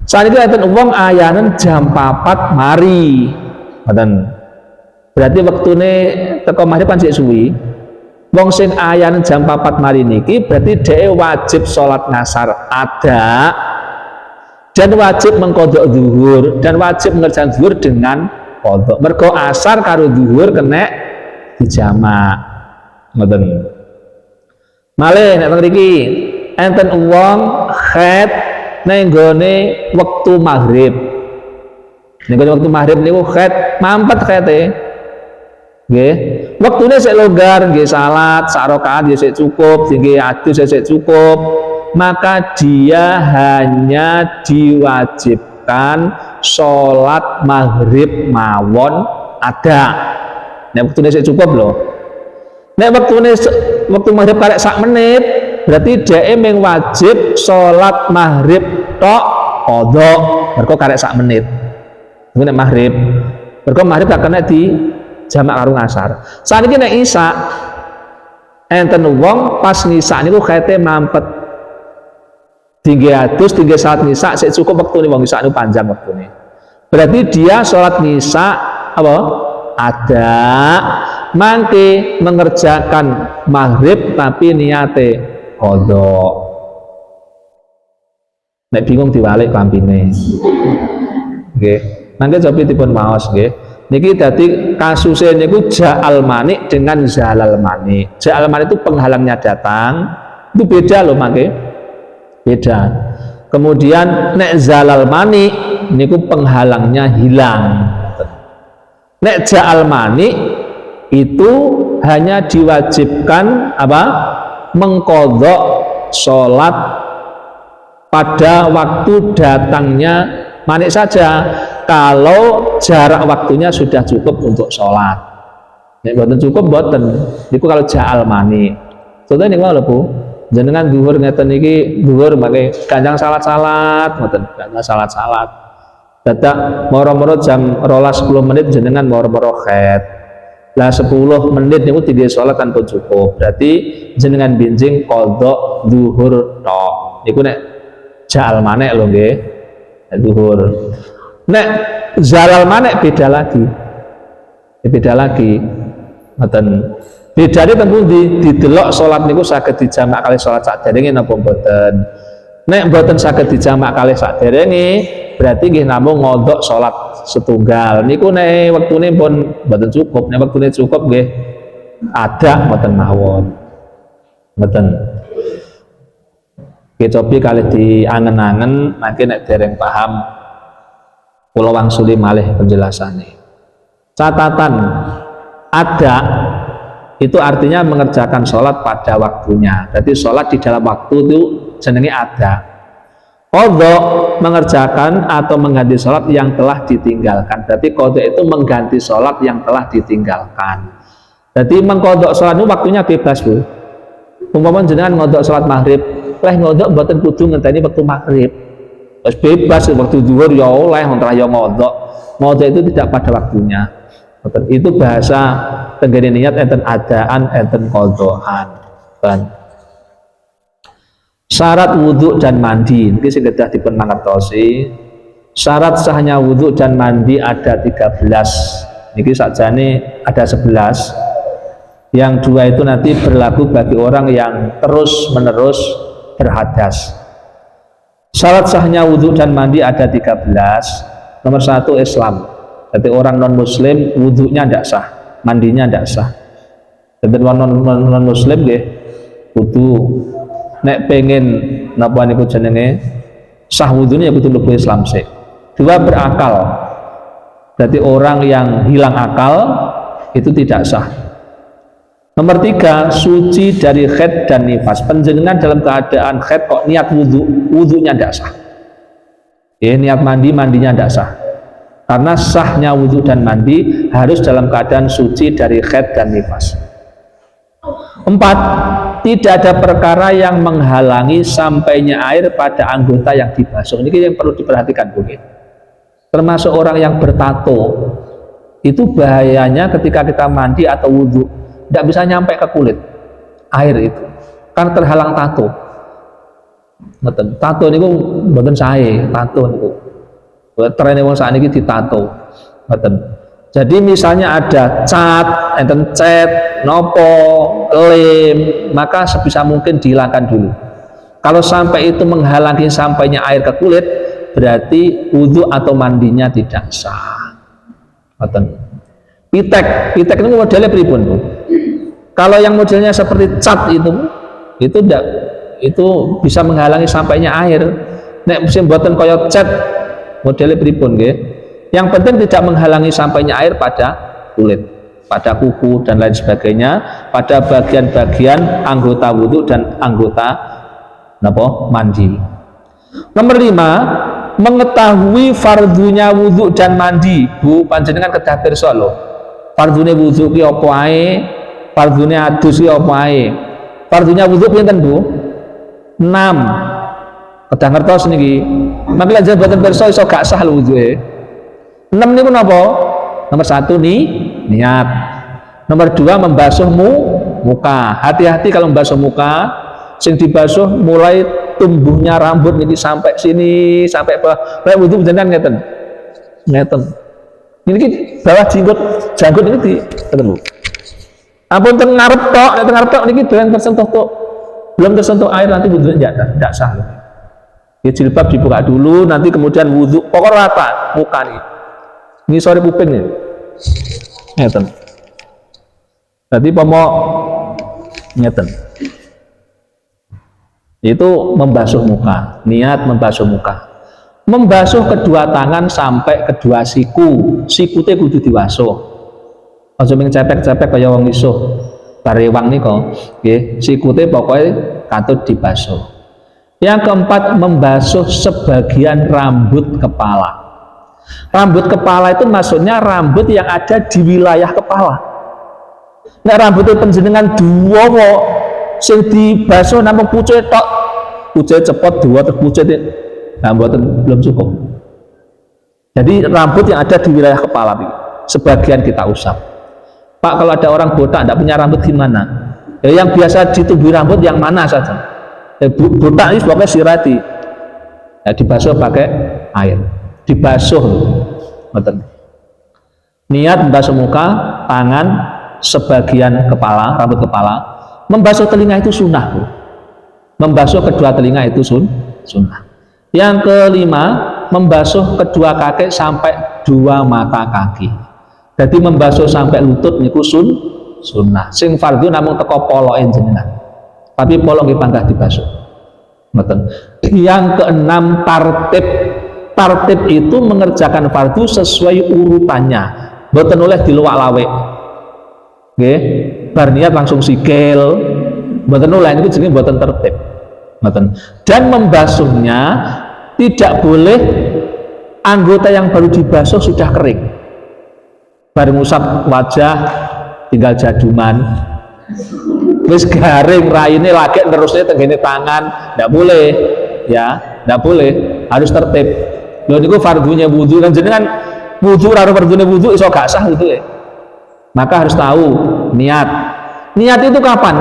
Saat itu enten wong ayanen jam 4 mari. Berarti waktune teko maghrib kan sik suwi. Wong sing ayanen jam 4 mari niki berarti dia wajib sholat ngasar ada dan wajib mengkodok zuhur dan wajib mengerjakan zuhur dengan kodok. Mergo asar karo zuhur kena dijamak. Ngoten. Malih nek mriki enten wong khaid ning gone wektu maghrib. Ning gone wektu maghrib niku khaid mampet khaite. Nggih. Wektune sik longgar nggih salat sak rakaat ya sik cukup, nggih adus sik cukup. Maka dia hanya diwajibkan sholat maghrib mawon ada. Nek wektune sik cukup lho. Nek waktu maghrib karek sak menit berarti dia memang wajib sholat maghrib tok kodok mergo karek sak menit. Nek maghrib mergo maghrib gak kena di jamak karo ngasar. Saat ini nek isya enten wong pas ngisa niku kaite mampet tinggi adus tinggi salat ngisa sik cukup waktu nih wong ngisa niku panjang waktu nih. Berarti dia sholat ngisa apa? Ada mangke mengerjakan maghrib tapi niate kodok. Nek bingung diwalik klampine. Nggih. Mangke cobi dipun maos nggih. Niki dadi kasusnya niku ja'al manik dengan zalal manik. Ja'al manik itu penghalangnya datang, itu beda loh mangke. Beda. Kemudian nek zalal manik niku penghalangnya hilang. Nek ja'al manik itu hanya diwajibkan apa? Mengkodok sholat pada waktu datangnya manik saja. Kalau jarak waktunya sudah cukup untuk sholat. Nek boten cukup boten. Niku kalau ja'al manik. Contohnya niku lho Bu. Jenengan zuhur ngeten iki zuhur mangke kanjang salat-salat ngoten, kanjang salat-salat. Dadak moro-moro jam 10 menit jenengan moro-moro khaid. Lah 10 menit niku tinggi sholat kan pun cukup. Berarti jenengan binjing kodok zuhur tok. Niku nek ja'al manik lho nggih. Zuhur. Nek zalal manik beda lagi. Beda lagi. Ngoten. Bedane tentu didelok salat niku saged dijamak kalih salat saderenge napa mboten. Nek mboten saged dijamak kalih saderenge, berarti nggih namung ngodok salat setunggal. Niku nek wektune pun mboten cukup. Nek wektune cukup nggih ada mboten mawon. Mboten. Kecobi kalih diangen-angen mangke nek dereng paham kula wangsuli malih penjelasannya. Catatan ada itu artinya mengerjakan sholat pada waktunya. Jadi sholat di dalam waktu itu jenenge ada. Qadha mengerjakan atau mengganti sholat yang telah ditinggalkan. Berarti qadha itu mengganti sholat yang telah ditinggalkan. Jadi mengqadha sholat itu waktunya bebas Bu. Umpama jenengan ngodok sholat maghrib, leh ngodok mboten kudu ngenteni waktu maghrib. Terus bebas waktu zuhur ya oleh antara ya ngodok. Ngodok itu tidak pada waktunya. Itu bahasa tenggene niat enten adaan enten qadhaan. Syarat wudhu dan mandi ini sudah dipenangertosi. Syarat sahnya wudhu dan mandi ada 13. Ini sakjane ada 11. Yang 2 itu nanti berlaku bagi orang yang terus menerus berhadas. Syarat sahnya wudhu dan mandi ada 13. Nomor 1 Islam. Jadi orang non muslim wudhunya tidak sah, mandinya tidak sah. Jadi non muslim nggih kudu nek pengen napa niku jenenge sah wudhunya ya kudu mlebu Islam sih. 2 berakal. Berarti orang yang hilang akal itu tidak sah. Nomor 3 suci dari haid dan nifas. Panjenengan dalam keadaan haid kok niat wudhunya tidak sah. Niat mandinya tidak sah. Karena sahnya wudhu dan mandi harus dalam keadaan suci dari haid dan nifas. 4, tidak ada perkara yang menghalangi sampainya air pada anggota yang dibasuh. Ini yang perlu diperhatikan mungkin. Termasuk orang yang bertato, itu bahayanya ketika kita mandi atau wudhu, tidak bisa nyampe ke kulit air itu, karena terhalang tato. Tato ini bukan saya, tato ini. Trennya wong saat ini ditato. Jadi misalnya ada cat, enten cat, nopo, lem, maka sebisa mungkin dihilangkan dulu. Kalau sampai itu menghalangi sampainya air ke kulit, berarti wudhu atau mandinya tidak sah. Pitek ini modelnya pripun? Kalau yang modelnya seperti cat itu tidak, itu bisa menghalangi sampainya air. Nek musim buatan koyo cat modelnya pripun nggih? Yang penting tidak menghalangi sampainya air pada kulit, pada kuku dan lain sebagainya, pada bagian-bagian anggota wudhu dan anggota mandi. Nomor 5, mengetahui fardunya wudhu dan mandi. Bu, panjenengan kedah pirsa lho. Fardune wudhu ki apa ae, fardune adus ki apa ae. Fardunya wudhu pinten, Bu? 6. Kedah ngertos niki. Mangke lajeng boten pirsa iso gak sah wudhuke. 6 niku napa? Nomor 1 nih niat. Nomor 2 membasuh muka. Hati-hati kalau membasuh muka, sing dibasuh mulai tumbuhnya rambut niki sampai sini, sampai bawah. Kayak wudhu jenengan ngeten. Niki bawah janggut ini di ketemu. Ampun teng ngarep tok niki dereng tersentuh kok. Belum tersentuh air nanti wudhunya tidak sah. Ya, jilbab dibuka dulu, nanti kemudian wudhu. Pokok rata muka nih. Ini sore kuping nih. Ngeten. Jadi pomok ngeten. Itu membasuh muka, niat membasuh muka. Membasuh kedua tangan sampai kedua siku. Sikute kudu diwasuh. Aja mung cepek-cepek kaya wong isuh. Barewang nika, nggih, sikute pokoknya katut dibasuh. Yang keempat, membasuh sebagian rambut kepala. Rambut kepala itu maksudnya rambut yang ada di wilayah kepala. Nah, rambutnya panjenengan dawa sing dibasuh namung pucuke tok. Pucuke cepot dawa terus pucuke belum cukup. Jadi rambut yang ada di wilayah kepala sebagian kita usap. Pak, kalau ada orang botak tidak punya rambut gimana? Ya, yang biasa ditumbuhi rambut yang mana saja. Botak ini pokoknya sirati. Ya, dibasuh pakai air. Dibasuh. Niat membasuh muka, tangan, sebagian kepala, rambut kepala. Membasuh telinga itu sunnah, Bu. Membasuh kedua telinga itu sunnah. Yang kelima, membasuh kedua kaki sampai 2 mata kaki. Jadi membasuh sampai lutut niku sunnah. Sing fardhu namung teko poloke jenengan. Tapi polo nggih panggah dibasuh. Ngoten. Yang keenam, tartib. Tartib itu mengerjakan fardu sesuai urutannya. Mboten oleh diluwak-lawek. Nggih, bar niat langsung sikil. Mboten oleh niku jenenge mboten tertib. Ngoten. Dan membasuhnya tidak boleh anggota yang baru dibasuh sudah kering. Bar ngusap wajah tinggal jaduman. Wis garing raine lagi terusnya tenggene tangan, ndak boleh. Ya, ndak boleh, harus tertib. Lho niku fardhunya wudu kan jenengan wudu karo fardhunya wudu iso gak sah wudu ya. Maka harus tahu niat. Niat itu kapan?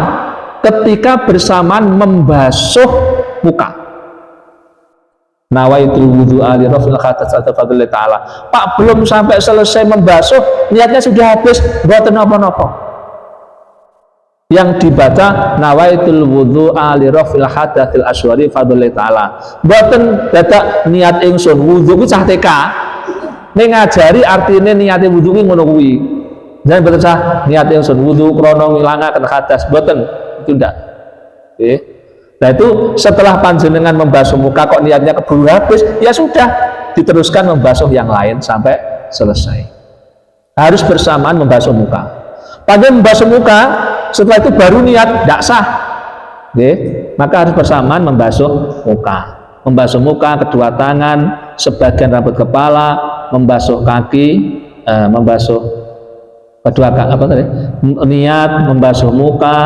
ketika bersamaan membasuh muka. Nawaitul wudu'a li raf'il khadas al-fadli ta'ala. Pak, belum sampai selesai membasuh, niatnya sudah habis, mboten napa-napa. Yang dibaca nawaitul wudu'a li raf'il hadatsil asghari fadli ta'ala. Mboten dadak niat ingsun wudu ku cah TK. Ning ngajari artine niate wudu ki ngono kuwi. Jangan mboten sah niat ingsun wudu krana ngilangaken hadas, mboten. Itu ndak. Nggih. Nah itu setelah panjenengan membasuh muka kok niatnya keburu habis, ya sudah diteruskan membasuh yang lain sampai selesai. Harus bersamaan membasuh muka. Pada membasuh muka, setelah itu baru niat, tidak sah. Oke? Maka harus bersamaan membasuh muka. Membasuh muka, kedua tangan, sebagian rambut kepala, membasuh kaki, membasuh kedua apa tadi? Niat, membasuh muka,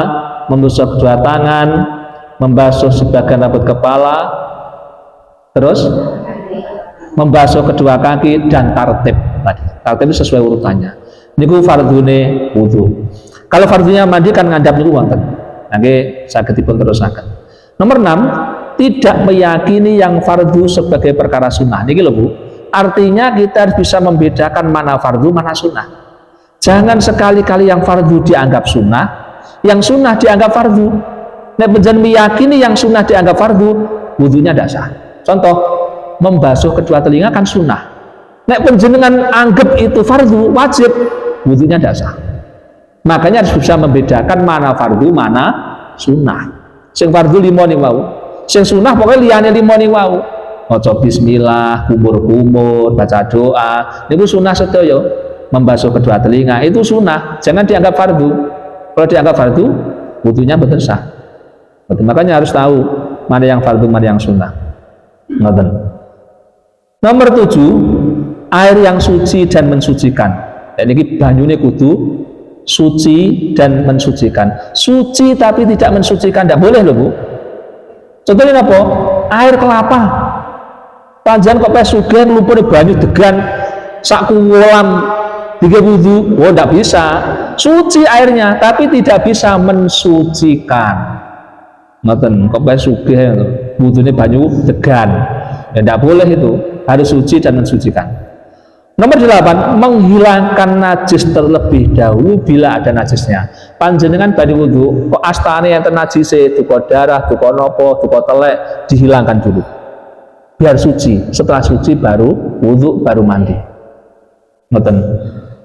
membasuh kedua tangan, membasuh sebagian rambut kepala, terus membasuh kedua kaki dan tartib tadi. Tartib itu sesuai urutannya. Niku fardune wudu. Kalau fardunya mandi kan ngandap niku wonten. Nggih sagedipun terusaken. Nomor 6, tidak meyakini yang fardu sebagai perkara sunnah. Niki lho Bu. Artinya kita harus bisa membedakan mana fardu, mana sunnah. Jangan sekali-kali yang fardu dianggap sunnah, yang sunnah dianggap fardu. Nek panjenengan meyakini yang sunnah dianggap fardu, wudunya tidak sah. Contoh, membasuh kedua telinga kan sunnah. Nek panjenengan anggap itu fardu, wajib, wudunya tidak sah. Makanya harus bisa membedakan mana fardu, mana sunnah. Sing fardu 5 nih wau, sing sunnah pokoknya liyane 5 nih wau. Maca bismillah, kumur-kumur, baca doa, itu sunnah sedaya. Membasuh kedua telinga itu sunnah, jangan dianggap fardu. Kalau dianggap fardu, wudunya betul sah. Makanya harus tahu mana yang fardu, mana yang sunnah. Nomor 7, air yang suci dan mensucikan. Dan ini banyune kudu suci dan mensucikan. Suci tapi tidak mensucikan tidak boleh loh Bu. Contohnya apa? Air kelapa. Panjenengan kok pes sugih nglumpuni banyu degan sak kuwolam tiga wudu, oh tidak bisa. Suci airnya tapi tidak bisa mensucikan. Ngoten, kok bae sugih wudune banyu degan. Ya tidak boleh itu, harus suci dan mensucikan. Nomor 8, menghilangkan najis terlebih dahulu bila ada najisnya. Panjenengan badhe wudu, kok astane enten najise, duka darah, duka nopo, duka telek, dihilangkan dulu. Biar suci, setelah suci baru wudu, baru mandi. Ngoten.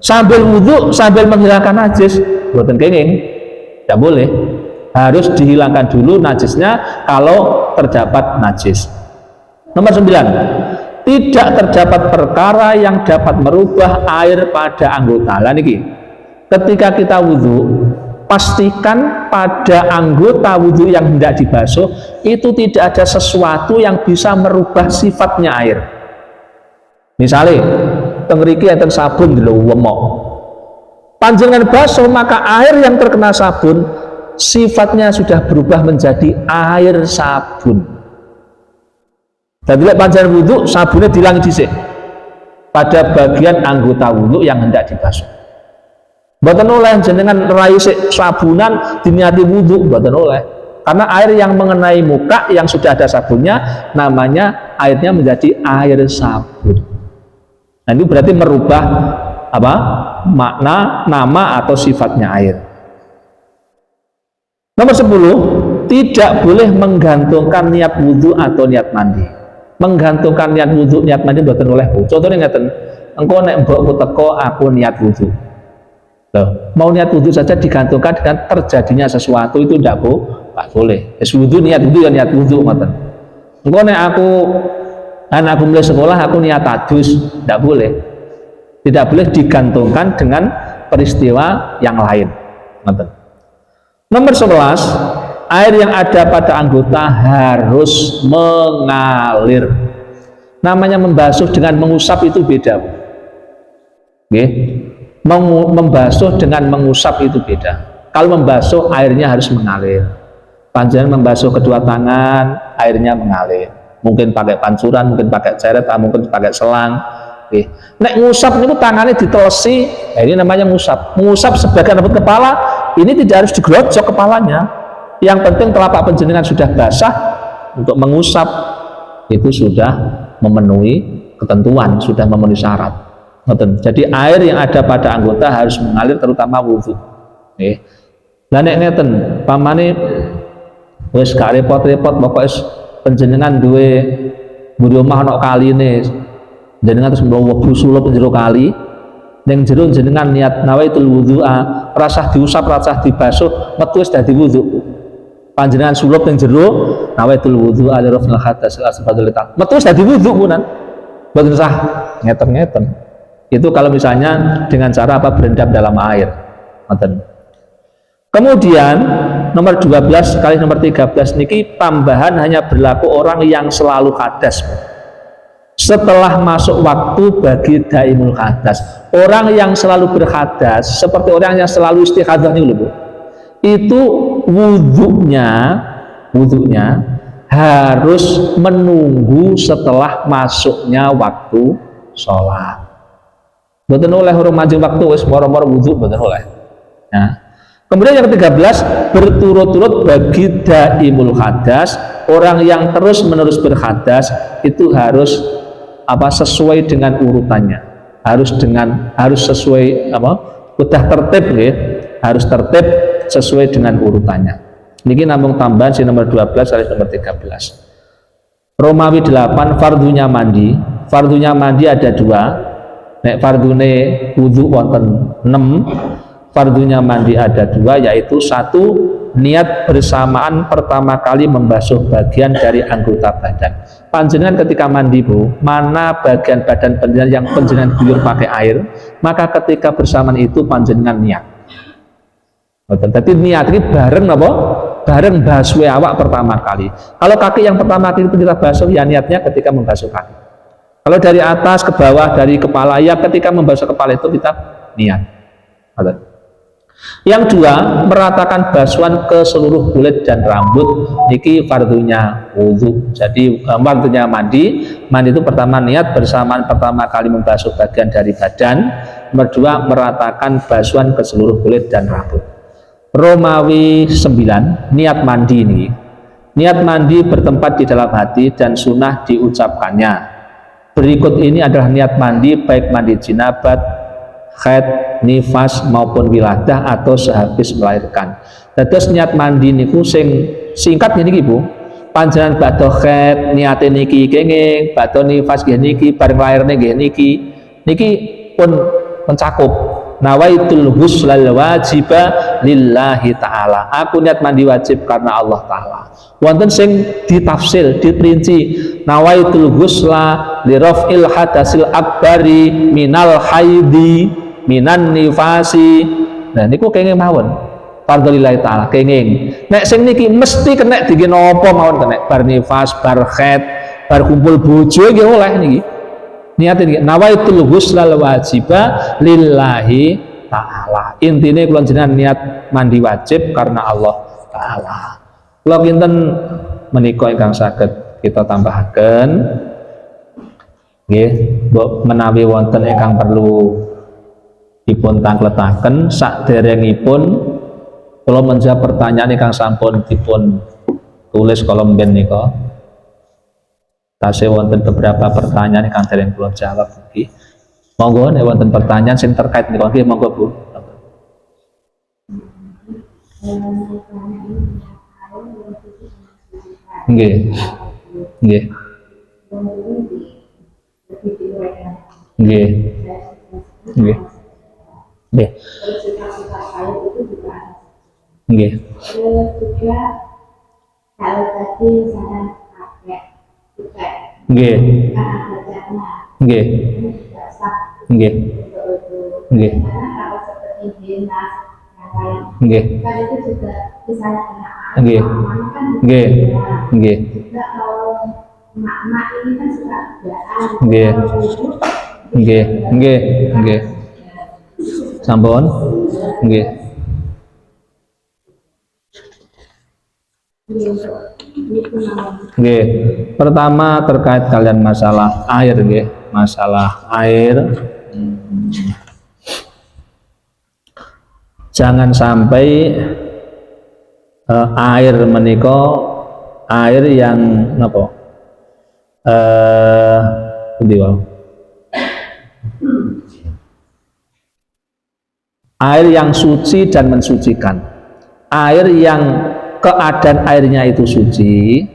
Sambil wudu, sambil menghilangkan najis, mboten kenging. Tidak boleh. Harus dihilangkan dulu najisnya kalau terdapat najis. Nomor 9, tidak terdapat perkara yang dapat merubah air pada anggota. Lah niki, ketika kita wudu, pastikan pada anggota wudu yang hendak dibasuh itu tidak ada sesuatu yang bisa merubah sifatnya air. Misalnya, tengriki enten sabun lho wemok. Panjenengan basuh, maka air yang terkena sabun sifatnya sudah berubah menjadi air sabun. Dan bila panjenengan wudu, sabunnya dilangi dhisik pada bagian anggota wudu yang hendak dibasuh. Mboten oleh jenengan rai sabunan diniati wudu, mboten oleh. Karena air yang mengenai muka yang sudah ada sabunnya, namanya airnya menjadi air sabun. Nah, itu berarti merubah apa? Makna, nama atau sifatnya air. Nomor 10, tidak boleh menggantungkan niat wudhu atau niat mandi. Menggantungkan niat wudhu, niat mandi mboten oleh Bu. Contohnya ngeten, engko nek mbokku teko aku niat wudhu. Loh, mau niat wudhu saja digantungkan dengan terjadinya sesuatu itu tidak boleh. Wis wudhu niat wudhu ya niat wudhu ngoten. Engko nek aku mulai sekolah aku niat tadus, tidak boleh. Tidak boleh digantungkan dengan peristiwa yang lain. Ngoten. Nomor 11, air yang ada pada anggota harus mengalir. Namanya membasuh dengan mengusap itu beda. Oke? Membasuh dengan mengusap itu beda. Kalau membasuh airnya harus mengalir. Panjenengan membasuh kedua tangan, airnya mengalir. Mungkin pakai pancuran, mungkin pakai ceret, mungkin pakai selang. Oke. Nek ngusap niku tangannya ditelesi, ini namanya ngusap. Mengusap sebagian rambut kepala, ini tidak harus digerojok kepalanya. Yang penting telapak panjenengan sudah basah untuk mengusap, itu sudah memenuhi ketentuan, sudah memenuhi syarat. Jadi air yang ada pada anggota harus mengalir, terutama wudhu. Lah nek ngeten, pamane wis gak repot-repot, pokoknya panjenengan duwe mburi omah ana kaline, jenengan terus mlebu sulup jero kali, ning jero jenengan niat nawaitul wudhu'a, rasah diusap, rasah dibasuh, metu wis dadi wudhu. Panjenengan sulup ning jero nawaitul wudhu'a li raf'il hadas asbadul ta. Metu wis dadi wudhu punan. Mboten sah ngeten-ngeten. Itu kalau misalnya dengan cara apa, berendam dalam air. Ngoten. Kemudian nomor 12 kali nomor 13 niki tambahan hanya berlaku orang yang selalu hadas. Setelah masuk waktu bagi daimul hadas, orang yang selalu berhadas seperti orang yang selalu istighatsah nih Bu, itu wudhunya harus menunggu setelah masuknya waktu sholat. Mboten oleh urung manjing waktu wis moro-moro wudhu, mboten oleh. Nah, kemudian yang ke-13 berturut-turut bagi daimul hadas, orang yang terus-menerus berhadas itu harus apa, sesuai dengan urutannya, harus sesuai apa, udah tertib ya, harus tertib sesuai dengan urutannya. Niki namung tambahan si nomor 12 kali nomor 13. Romawi 8 fardunya mandi. Fardunya mandi ada dua. Nek fardune wudhu wonten 6, fardunya mandi ada dua, yaitu satu, niat bersamaan pertama kali membasuh bagian dari anggota badan. Panjenengan ketika mandi Bu, mana bagian badan panjenengan yang panjenengan guyur pakai air, maka ketika bersamaan itu panjenengan niat. Jadi niat ini bareng apa? Bareng basuh awak pertama kali. Kalau kaki yang pertama kali itu kita basuh, ya niatnya ketika membasuh kaki. Kalau dari atas ke bawah, dari kepala, ya ketika membasuh kepala itu kita niat. Yang dua, meratakan basuhan ke seluruh kulit dan rambut. Niki fardunya wudhu. Jadi fardunya mandi itu pertama niat bersamaan pertama kali membasuh bagian dari badan. Nomor dua, meratakan basuhan ke seluruh kulit dan rambut. Romawi 9, niat mandi ini. Niat mandi bertempat di dalam hati dan sunnah diucapkannya. Berikut ini adalah niat mandi baik mandi jinabat, haid, nifas maupun wiladah atau sehabis melahirkan. Terus niat mandi niku sing singkat niki Bu. Panjenengan badhe haid niate niki kenging, badhe nifas nggih niki, bareng lairne nggih niki. Niki pun mencakup nawaitul ghuslal wajiba lillahi ta'ala. Aku niat mandi wajib karena Allah Ta'ala. Wonten sing ditafsil, diperinci, nawaitul ghusla li raf'il hadasil akbari minal haidi minan nifasi. Nah niku kenging mawon fardhu lillahi ta'ala, kenging. Nek sing niki mesti kena diki napa mawon, kena bar nifas, bar haid, bar kumpul bojo nggih oleh niki. Niat ini nawaitul ghuslal wajiba lillahi ta'ala. Intine kula jenengan niat mandi wajib karena Allah Ta'ala. Kula kinten menika ingkang saged kita tambahaken nggih, menawi wonten ingkang perlu dipun tangletaken saderengipun kula menjawab pertanyaan ingkang sampun dipun tulis kolom ben nika. Tasih wonten beberapa pertanyaan ingkang dereng kula jawab niki. Monggo nek wonten pertanyaan sing terkait niku nggih monggo Bu. Nggih. Nggih. Nggih. Nggih. Nggih. Nggih. Nggih. Nggih. Nggih. Nggih. Nggih. Nggih. Nggih. Nggih. Nggih. Nggih. Nggih. Nggih. Sampun. Nggih. Nggih. Pertama terkait kalian masalah air nggih, masalah air. Jangan sampai air menika air yang napa pundi wae air yang suci dan mensucikan, air yang keadaan airnya itu suci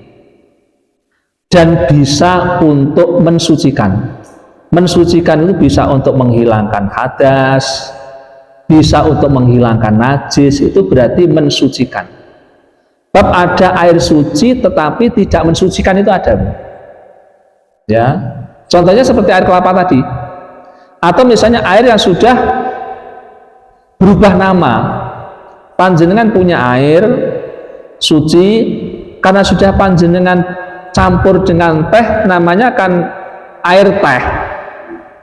dan bisa untuk mensucikan. Mensucikan itu bisa untuk menghilangkan hadas, bisa untuk menghilangkan najis, itu berarti mensucikan. Bab ada air suci tetapi tidak mensucikan itu ada. Ya, contohnya seperti air kelapa tadi, atau misalnya air yang sudah berubah nama. Panjenengan punya air suci karena sudah panjenengan campur dengan teh, namanya kan air teh,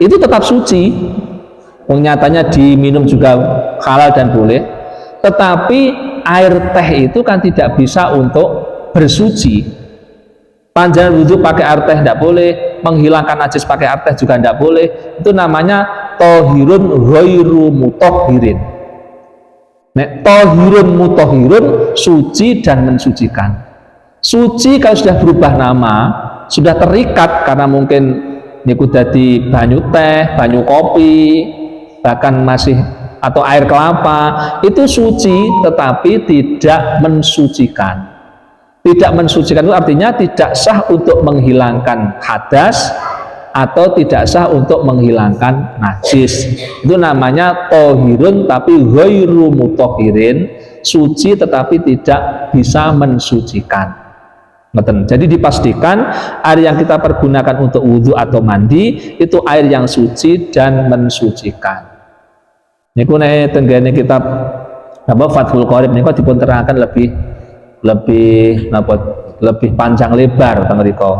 itu tetap suci. Nyatanya diminum juga halal dan boleh, tetapi air teh itu kan tidak bisa untuk bersuci. Panjenengan wudhu pakai air teh tidak boleh, menghilangkan najis pakai air teh juga tidak boleh. Itu namanya tohirun ghairu mutohirin. Nek tohirun mutohirun, suci dan mensucikan. Suci kalau sudah berubah nama, sudah terikat karena mungkin niku dadi banyu teh, banyu kopi, bahkan masih atau air kelapa, itu suci tetapi tidak mensucikan. Tidak mensucikan itu artinya tidak sah untuk menghilangkan hadas atau tidak sah untuk menghilangkan najis. Itu namanya tohirun tapi ghairu mutohirin, suci tetapi tidak bisa mensucikan. Jadi dipastikan air yang kita pergunakan untuk wudhu atau mandi itu air yang suci dan mensucikan. Niku nek tenggene kitab apa Fathul Qorib niku dipun terangkan lebih panjang lebar mriku.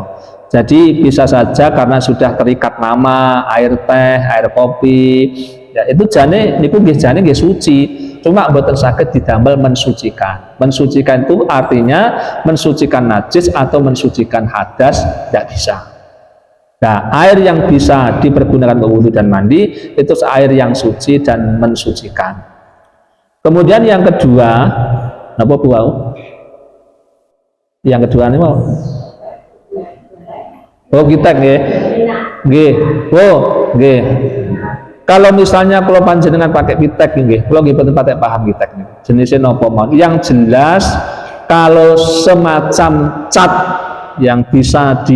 Jadi bisa saja karena sudah terikat nama air teh, air kopi, ya itu jane niku nggih jane nggih suci, cuma mboten saged didamel mensucikan. Mensucikan itu artinya mensucikan najis atau mensucikan hadas tidak bisa. Nah, air yang bisa dipergunakan untuk wudhu dan mandi itu air yang suci dan mensucikan. Kemudian yang kedua, napa Bu? Yang kedua ini mau kita nggih. Nggih. Nggih. Kalau misalnya kalau panjenengan pakai pitek nggih, kalau nggih boten patek paham pitek niku. Jenisnya napa mawon? Yang jelas kalau semacam cat yang bisa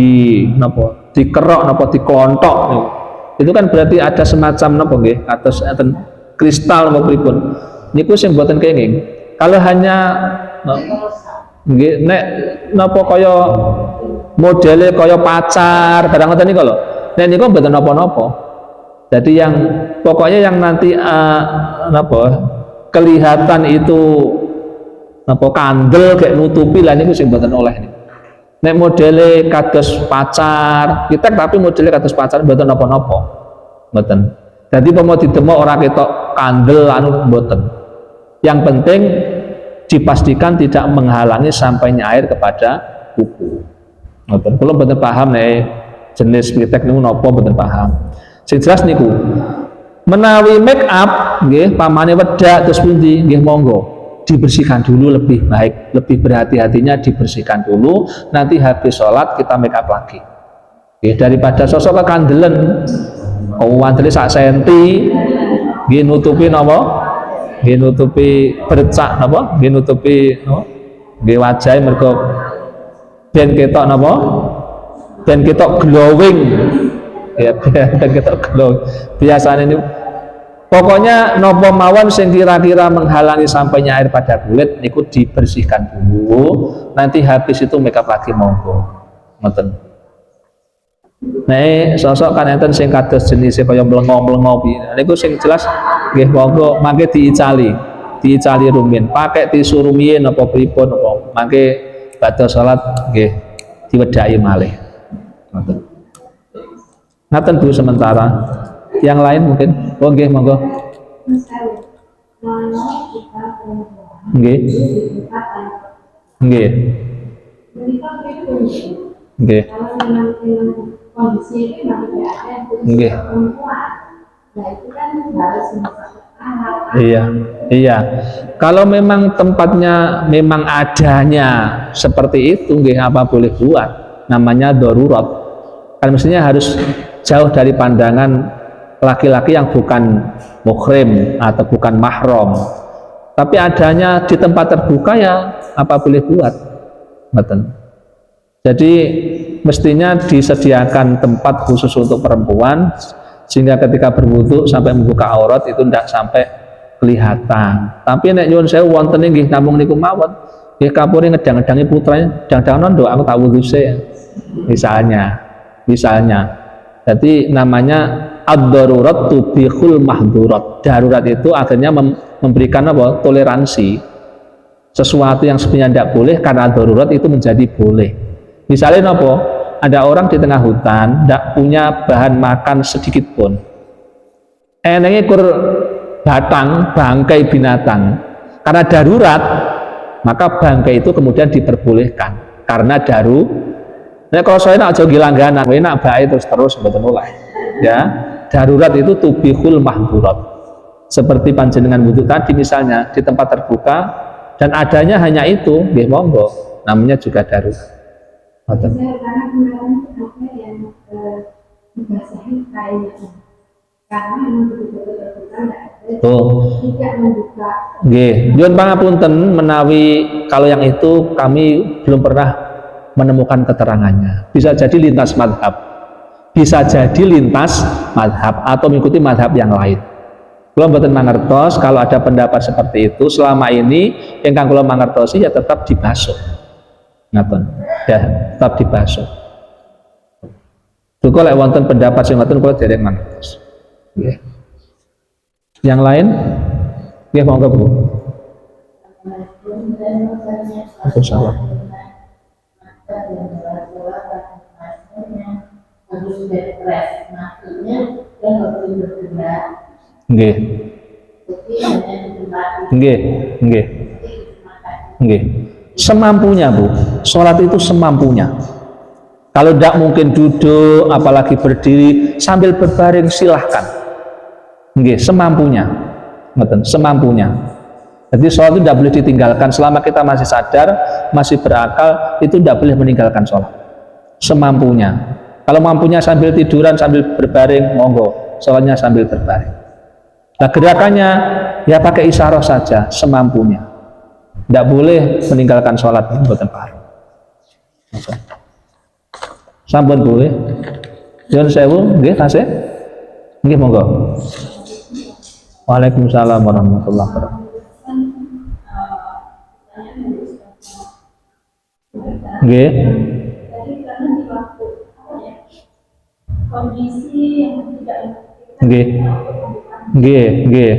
dikerok napa diklontok niku. Itu kan berarti ada semacam napa nggih, atas kristal napa pripun. Niku sing boten kenging. Kalau hanya nggih nek napa kaya modele kaya pacar barang ngoten niku lho. Nek niku mboten napa-napa. Jadi yang pokoknya yang nanti kelihatan itu kandel kayak nutupi lah niku sing mboten oleh niku. Nek modele kados pacar, kita tapi modele kados pacar mboten napa-napa. Mboten. Jadi pomo didemok ora ketok kandel anu mboten. Yang penting dipastikan tidak menghalangi sampainya air kepada kuku. Mboten. Kula mboten paham nek jenis pitek niku napa mboten paham. Sing jelas niku menawi make up nggih pamane wedak terus pundi nggih monggo dibersihkan dulu lebih baik, lebih berhati-hatinya dibersihkan dulu, nanti habis sholat kita make up lagi. Nggih daripada sosok kekandelen wantele sak senti nggih nutupi napa? Nggih nutupi bercak napa? Nggih nutupi napa? Nggih wajahe mergo ben ketok napa? Ben ketok glowing. Ya ben ketok glowing. Biasane ini pokoknya napa mawon sing kira-kira menghalangi sampainya air pada kulit niku dibersihkan dulu, nanti habis itu make up lagi monggo. Ngoten. Nek sosok kan enten sing kados jenise kaya mlengo-mlengo piye. Niku sing jelas nggih monggo mangke diicali rumiyin. Pakai tisu rumiyin apa pripun apa mangke badhe salat nggih diwedhaki malih. Ngoten. Ngaten Bu sementara. Yang lain mungkin. Oh nggih monggo. Nggih. Nggih. Nggih. Nggih. Iya, iya. Kalau memang tempatnya memang adanya seperti itu, nggih apa boleh buat. Namanya darurat. Kan mestinya harus jauh dari pandangan laki-laki yang bukan muhrim atau bukan mahram. Tapi adanya di tempat terbuka ya apa boleh buat. Betul. Jadi mestinya disediakan tempat khusus untuk perempuan sehingga ketika berwudu sampai membuka aurat itu tidak sampai kelihatan. Tapi nek nyuwun sewu wonten nggih namung niku mawon. Nggih kapure ngedang-edangi putranya, dang-dang nondo aku tak wudu se. Misalnya. Jadi namanya ad-darurat tubihul mahdurat. Darurat itu akhirnya memberikan apa? Toleransi. Sesuatu yang sebenarnya tidak boleh karena darurat itu menjadi boleh. Misalnya apa? Ada orang di tengah hutan tidak punya bahan makan sedikit pun. Enenge kur batang bangkai binatang. Karena darurat, maka bangkai itu kemudian diperbolehkan karena Nah kalau saya nak jauh langganan, nak baik terus betul mulai. Ya, darurat itu tubihul mahdurat. Seperti panjenengan wudu tadi misalnya di tempat terbuka dan adanya hanya itu, nggih monggo. Namanya juga darurat. Betul. Karena kemarin ada yang membasahi kainnya. Karena memang betul-betul terbuka tidak membuka. Nggih, nyuwun pangapunten menawi kalau yang itu kami belum pernah menemukan keterangannya. Bisa jadi lintas madhab, bisa jadi lintas madhab atau mengikuti madhab yang lain. Kalau mboten mangertos, kalau ada pendapat seperti itu, selama ini ingkang kula mangertosi ya tetap dibasuh. Ngaten, ya tetap dibasuh. Duka lek wonten pendapat sing ngoten kula dereng mangertos. Nggih. Yang lain? Nggih monggo Bu. Insyaallah. Nggih. Nggih. Semampunya Bu. Sholat itu semampunya. Kalau tidak mungkin duduk, apalagi berdiri, sambil berbaring silahkan. Nggih, semampunya. Semampunya. Jadi sholat itu tidak boleh ditinggalkan selama kita masih sadar, masih berakal, itu tidak boleh meninggalkan sholat. Semampunya. Kalau mampunya sambil tiduran, sambil berbaring, monggo. Sholatnya sambil berbaring. Nah gerakannya ya pakai isyarah saja, semampunya. Tidak boleh meninggalkan sholat ini bukan paru. Sampun boleh. Jangan sewu, nggih tasih. Nggih monggo. Waalaikumsalam warahmatullahi wabarakatuh. Nggih. Kondisi yang tidak nggih. Nggih. Nggih.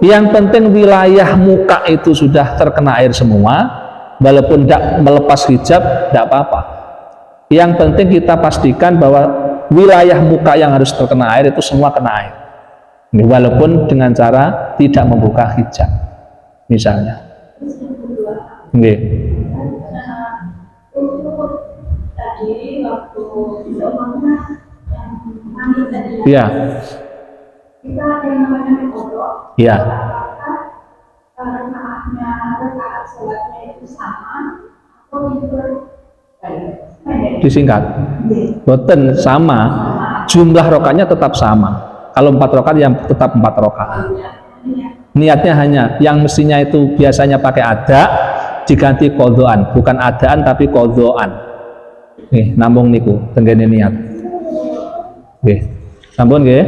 Yang penting wilayah muka itu sudah terkena air semua, walaupun tidak melepas hijab, tidak apa-apa. Yang penting kita pastikan bahwa wilayah muka yang harus terkena air itu semua kena air. Walaupun dengan cara tidak membuka hijab, misalnya. Nggih. Iya. Kita ada yang namanya kodok. Iya. Rakaatnya rakaat sholatnya itu sama atau disingkat? Boten sama. Jumlah rakaatnya tetap sama. Kalau 4 rakaat yang tetap 4 rakaat. Niatnya hanya yang mestinya itu biasanya pakai ada diganti qodhoan, bukan adaan tapi qodhoan. Nih, nambung niku tenggene niat. Nggih. Sampun nggih.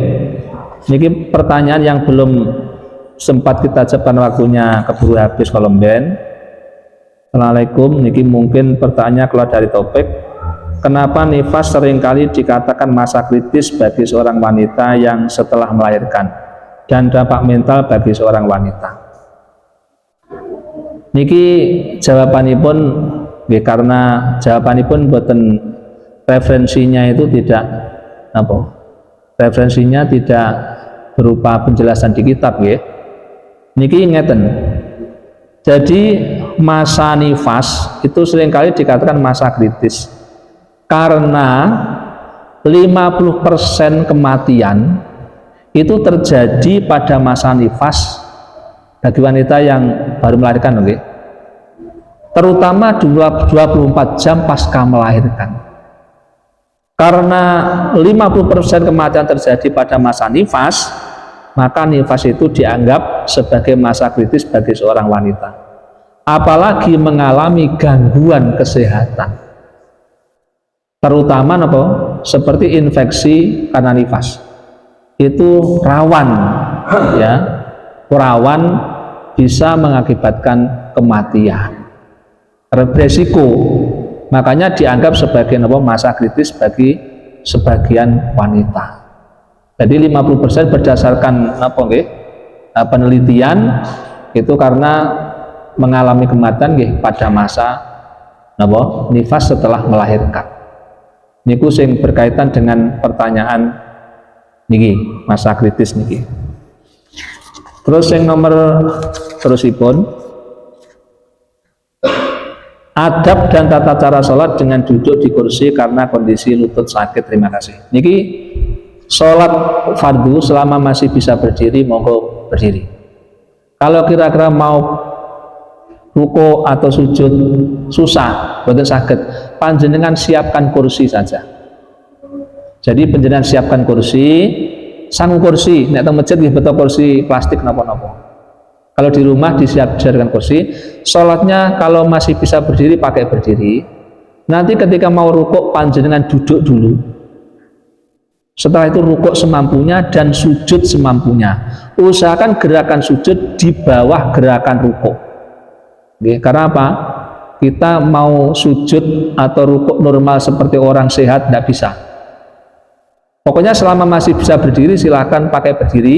Niki pertanyaan yang belum sempat kita jawab waktunya keburu habis kalau mben. Assalamualaikum, niki mungkin pertanyaan keluar dari topik. Kenapa nifas seringkali dikatakan masa kritis bagi seorang wanita yang setelah melahirkan dan dampak mental bagi seorang wanita? Niki jawabanipun ya, karena jawabanipun boten referensinya itu tidak apa? Referensinya tidak berupa penjelasan di kitab ya. Niki ngeten. Jadi masa nifas itu seringkali dikatakan masa kritis. Karena 50% kematian itu terjadi pada masa nifas bagi wanita yang baru melahirkan, oke? Terutama 24 jam pasca melahirkan. Karena 50% kematian terjadi pada masa nifas, maka nifas itu dianggap sebagai masa kritis bagi seorang wanita. Apalagi mengalami gangguan kesehatan, terutama apa? Seperti infeksi karena nifas, itu rawan, ya, rawan bisa mengakibatkan kematian, beresiko. Makanya dianggap sebagai apa? Masa kritis bagi sebagian wanita. Jadi 50% berdasarkan apa? Penelitian itu karena mengalami kematian pada masa nifas setelah melahirkan. Niku sing berkaitan dengan pertanyaan niki, masa kritis niki. Terus yang nomor terusipun, adab dan tata cara sholat dengan duduk di kursi karena kondisi lutut sakit. Terima kasih. Niki sholat fardu selama masih bisa berdiri, monggo berdiri. Kalau kira-kira mau ruko atau sujud susah, boten saged, panjenengan siapkan kursi saja. Jadi panjenengan siapkan kursi, sang kursi, nek teng masjid nggih beto kursi plastik napa-napa. Kalau di rumah disiapkan kursi, sholatnya kalau masih bisa berdiri pakai berdiri. Nanti ketika mau rukuk panjenengan duduk dulu. Setelah itu rukuk semampunya dan sujud semampunya. Usahakan gerakan sujud di bawah gerakan rukuk. Karena apa? Kita mau sujud atau rukuk normal seperti orang sehat tidak bisa. Pokoknya selama masih bisa berdiri silahkan pakai berdiri.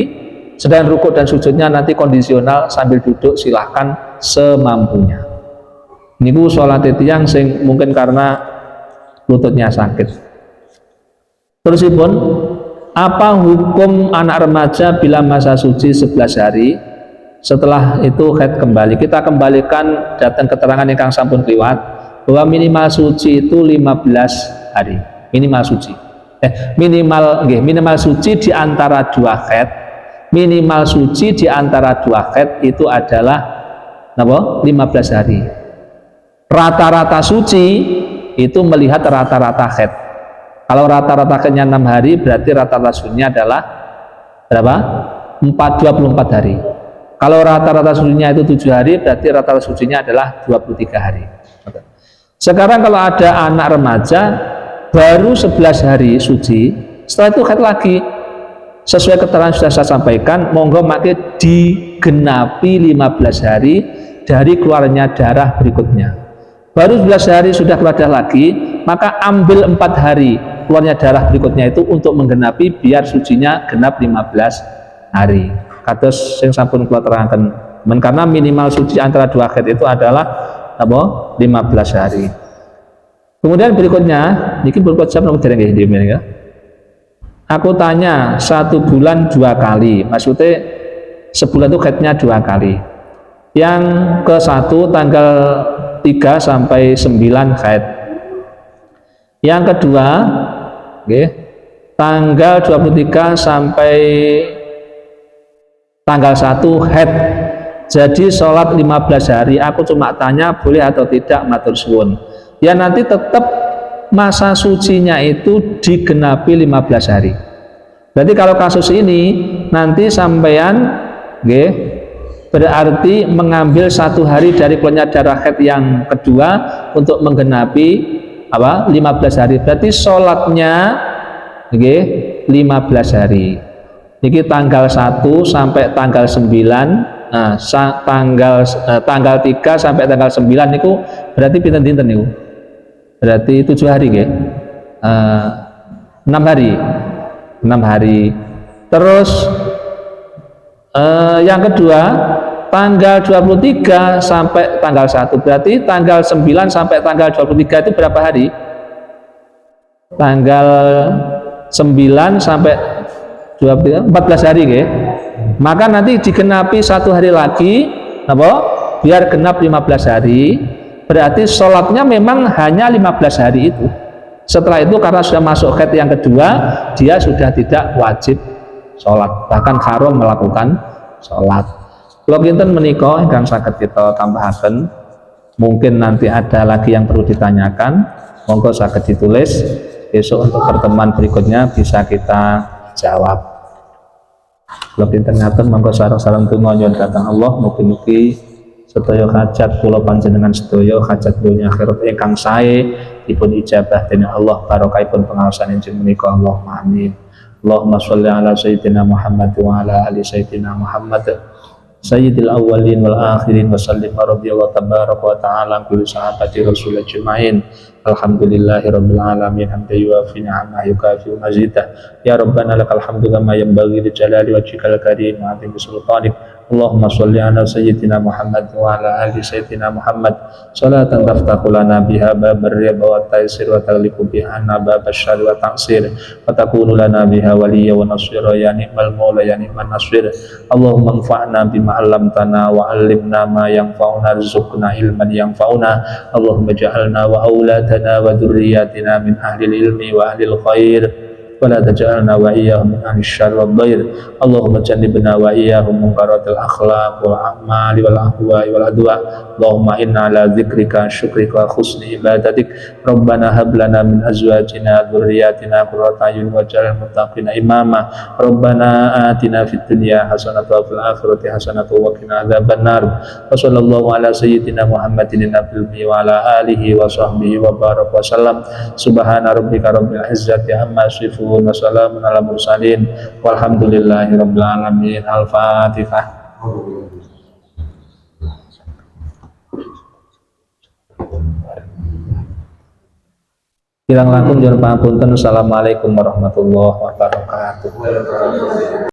Sedang rukuk dan sujudnya nanti kondisional sambil duduk silahkan semampunya. Niku sholat tiyang sing mungkin karena lututnya sakit. Terusipun, apa hukum anak remaja bila masa suci 11 hari? Setelah itu haid kembali. Kita kembalikan datang keterangan yang sampun kliwat bahwa minimal suci itu 15 hari. Minimal suci. Minimal suci di antara dua haid. Minimal suci di antara dua haid itu adalah 15 hari. Rata-rata suci itu melihat rata-rata haid. Kalau rata-rata haidnya 6 hari, berarti rata-rata sucinya adalah berapa? 24 hari. Kalau rata-rata sucinya itu 7 hari, berarti rata-rata sucinya adalah 23 hari. Sekarang kalau ada anak remaja baru 11 hari suci, setelah itu haid lagi. Sesuai keterangan sudah saya sampaikan, monggo make digenapi 15 hari dari keluarnya darah berikutnya. Baru 11 hari sudah keluar darah lagi, maka ambil 4 hari keluarnya darah berikutnya itu untuk menggenapi biar sucinya genap 15 hari. Kados sing sampun kula terangkan, karena minimal suci antara dua haid itu adalah 15 hari. Kemudian berikutnya, niki berikut jam nomor dereng nggih ya. Aku tanya 1 bulan 2 kali, maksudnya sebulan itu haidnya 2 kali. Yang ke 1 tanggal 3 sampai 9 haid. Yang kedua, tanggal 23 sampai tanggal 1 haid. Jadi sholat 15 hari. Aku cuma tanya boleh atau tidak, matur suwun. Ya nanti tetap masa sucinya itu digenapi 15 hari. Berarti kalau kasus ini nanti sampean berarti mengambil 1 hari dari keluarnya darah haid yang kedua untuk menggenapi 15 hari. Berarti sholatnya 15 hari. Ini tanggal 1 sampai tanggal 9. Nah, tanggal 3 sampai tanggal 9 niku berarti pinten-pinten niku? Berarti 7 hari nggih. 6 hari. 6 hari. Terus yang kedua tanggal 23 sampai tanggal 1. Berarti tanggal 9 sampai tanggal 23 itu berapa hari? Tanggal 9 sampai 23, 14 hari nggih. Maka nanti digenapi 1 hari lagi biar genap 15 hari. Berarti sholatnya memang hanya 15 hari itu. Setelah itu karena sudah masuk haid yang kedua, dia sudah tidak wajib sholat, bahkan haram melakukan sholat. Kalau kita menikah yang sakit kita tambahkan, mungkin nanti ada lagi yang perlu ditanyakan, monggo sakit ditulis, besok untuk pertemuan berikutnya bisa kita jawab. Kalau kita ngaten monggo sareng-sareng donga nyuwun dhateng Allah, mugi-mugi sedaya hajat kula panjenengan sedaya hajat dunya akhirat ingkang sae dipun ijabah dening Allah, barokahipun pengaosan injil menika, Allahumma amin. Allahumma sholli ala sayyidina Muhammad wa ala ali sayyidina Muhammad sayyidil awwalin wal akhirin wa sallim radhiyallahu tabaraka wa ta'ala kulli sahabati rasul ajmain. Alhamdulillahi rabbil alamin hamdan yuwafi ni'amahu yukafi mazidah. Ya rabbana lakal hamdu kama yanbaghi li jalali wajhikal karim wa 'azimi sultanik. Allahumma sholli ala sayyidina Muhammad wa ala ali sayyidina Muhammad salatan taftahu lana biha babar ridha wa taysir wa taghliqu biha babash syarri wa ta'sir wa takunu lana biha waliyya wa nasira ya ni'mal maula ya ni'man nasir. Allahumma anfa'na bima 'allamtana wa 'allimna ma yanfa'una warzuqna ilman yanfa'una. Allahumma ja'alna wa auladana wa dhurriyyatina min ahli ilmi wa ahli khair ولا تجعلنا وإياهم من أهل الشر والضير. اللهم جنبنا وإياهم منكرات الأخلاق والأعمال والأهواء والأدواء. اللهم إنا على ذكرك شكرك وحسن عبادتك. ربنا هب لنا من أزواجنا ذرياتنا قرة أعين واجعلنا للمتقين إماما. ربنا آتنا في الدنيا حسنة وفي الآخرة حسنة وقنا عذاب النار. وصلى الله على سيدنا محمد النبي وعلى آله وصحبه وبارك وسلم. سبحان ربك رب العزة عما يصفون wassalamun ala mursalin walhamdulillahi rabbil alamin. Al-Fatihah. Kirang langkung nyuwun pangapunten. Assalamualaikum warahmatullahi wabarakatuh.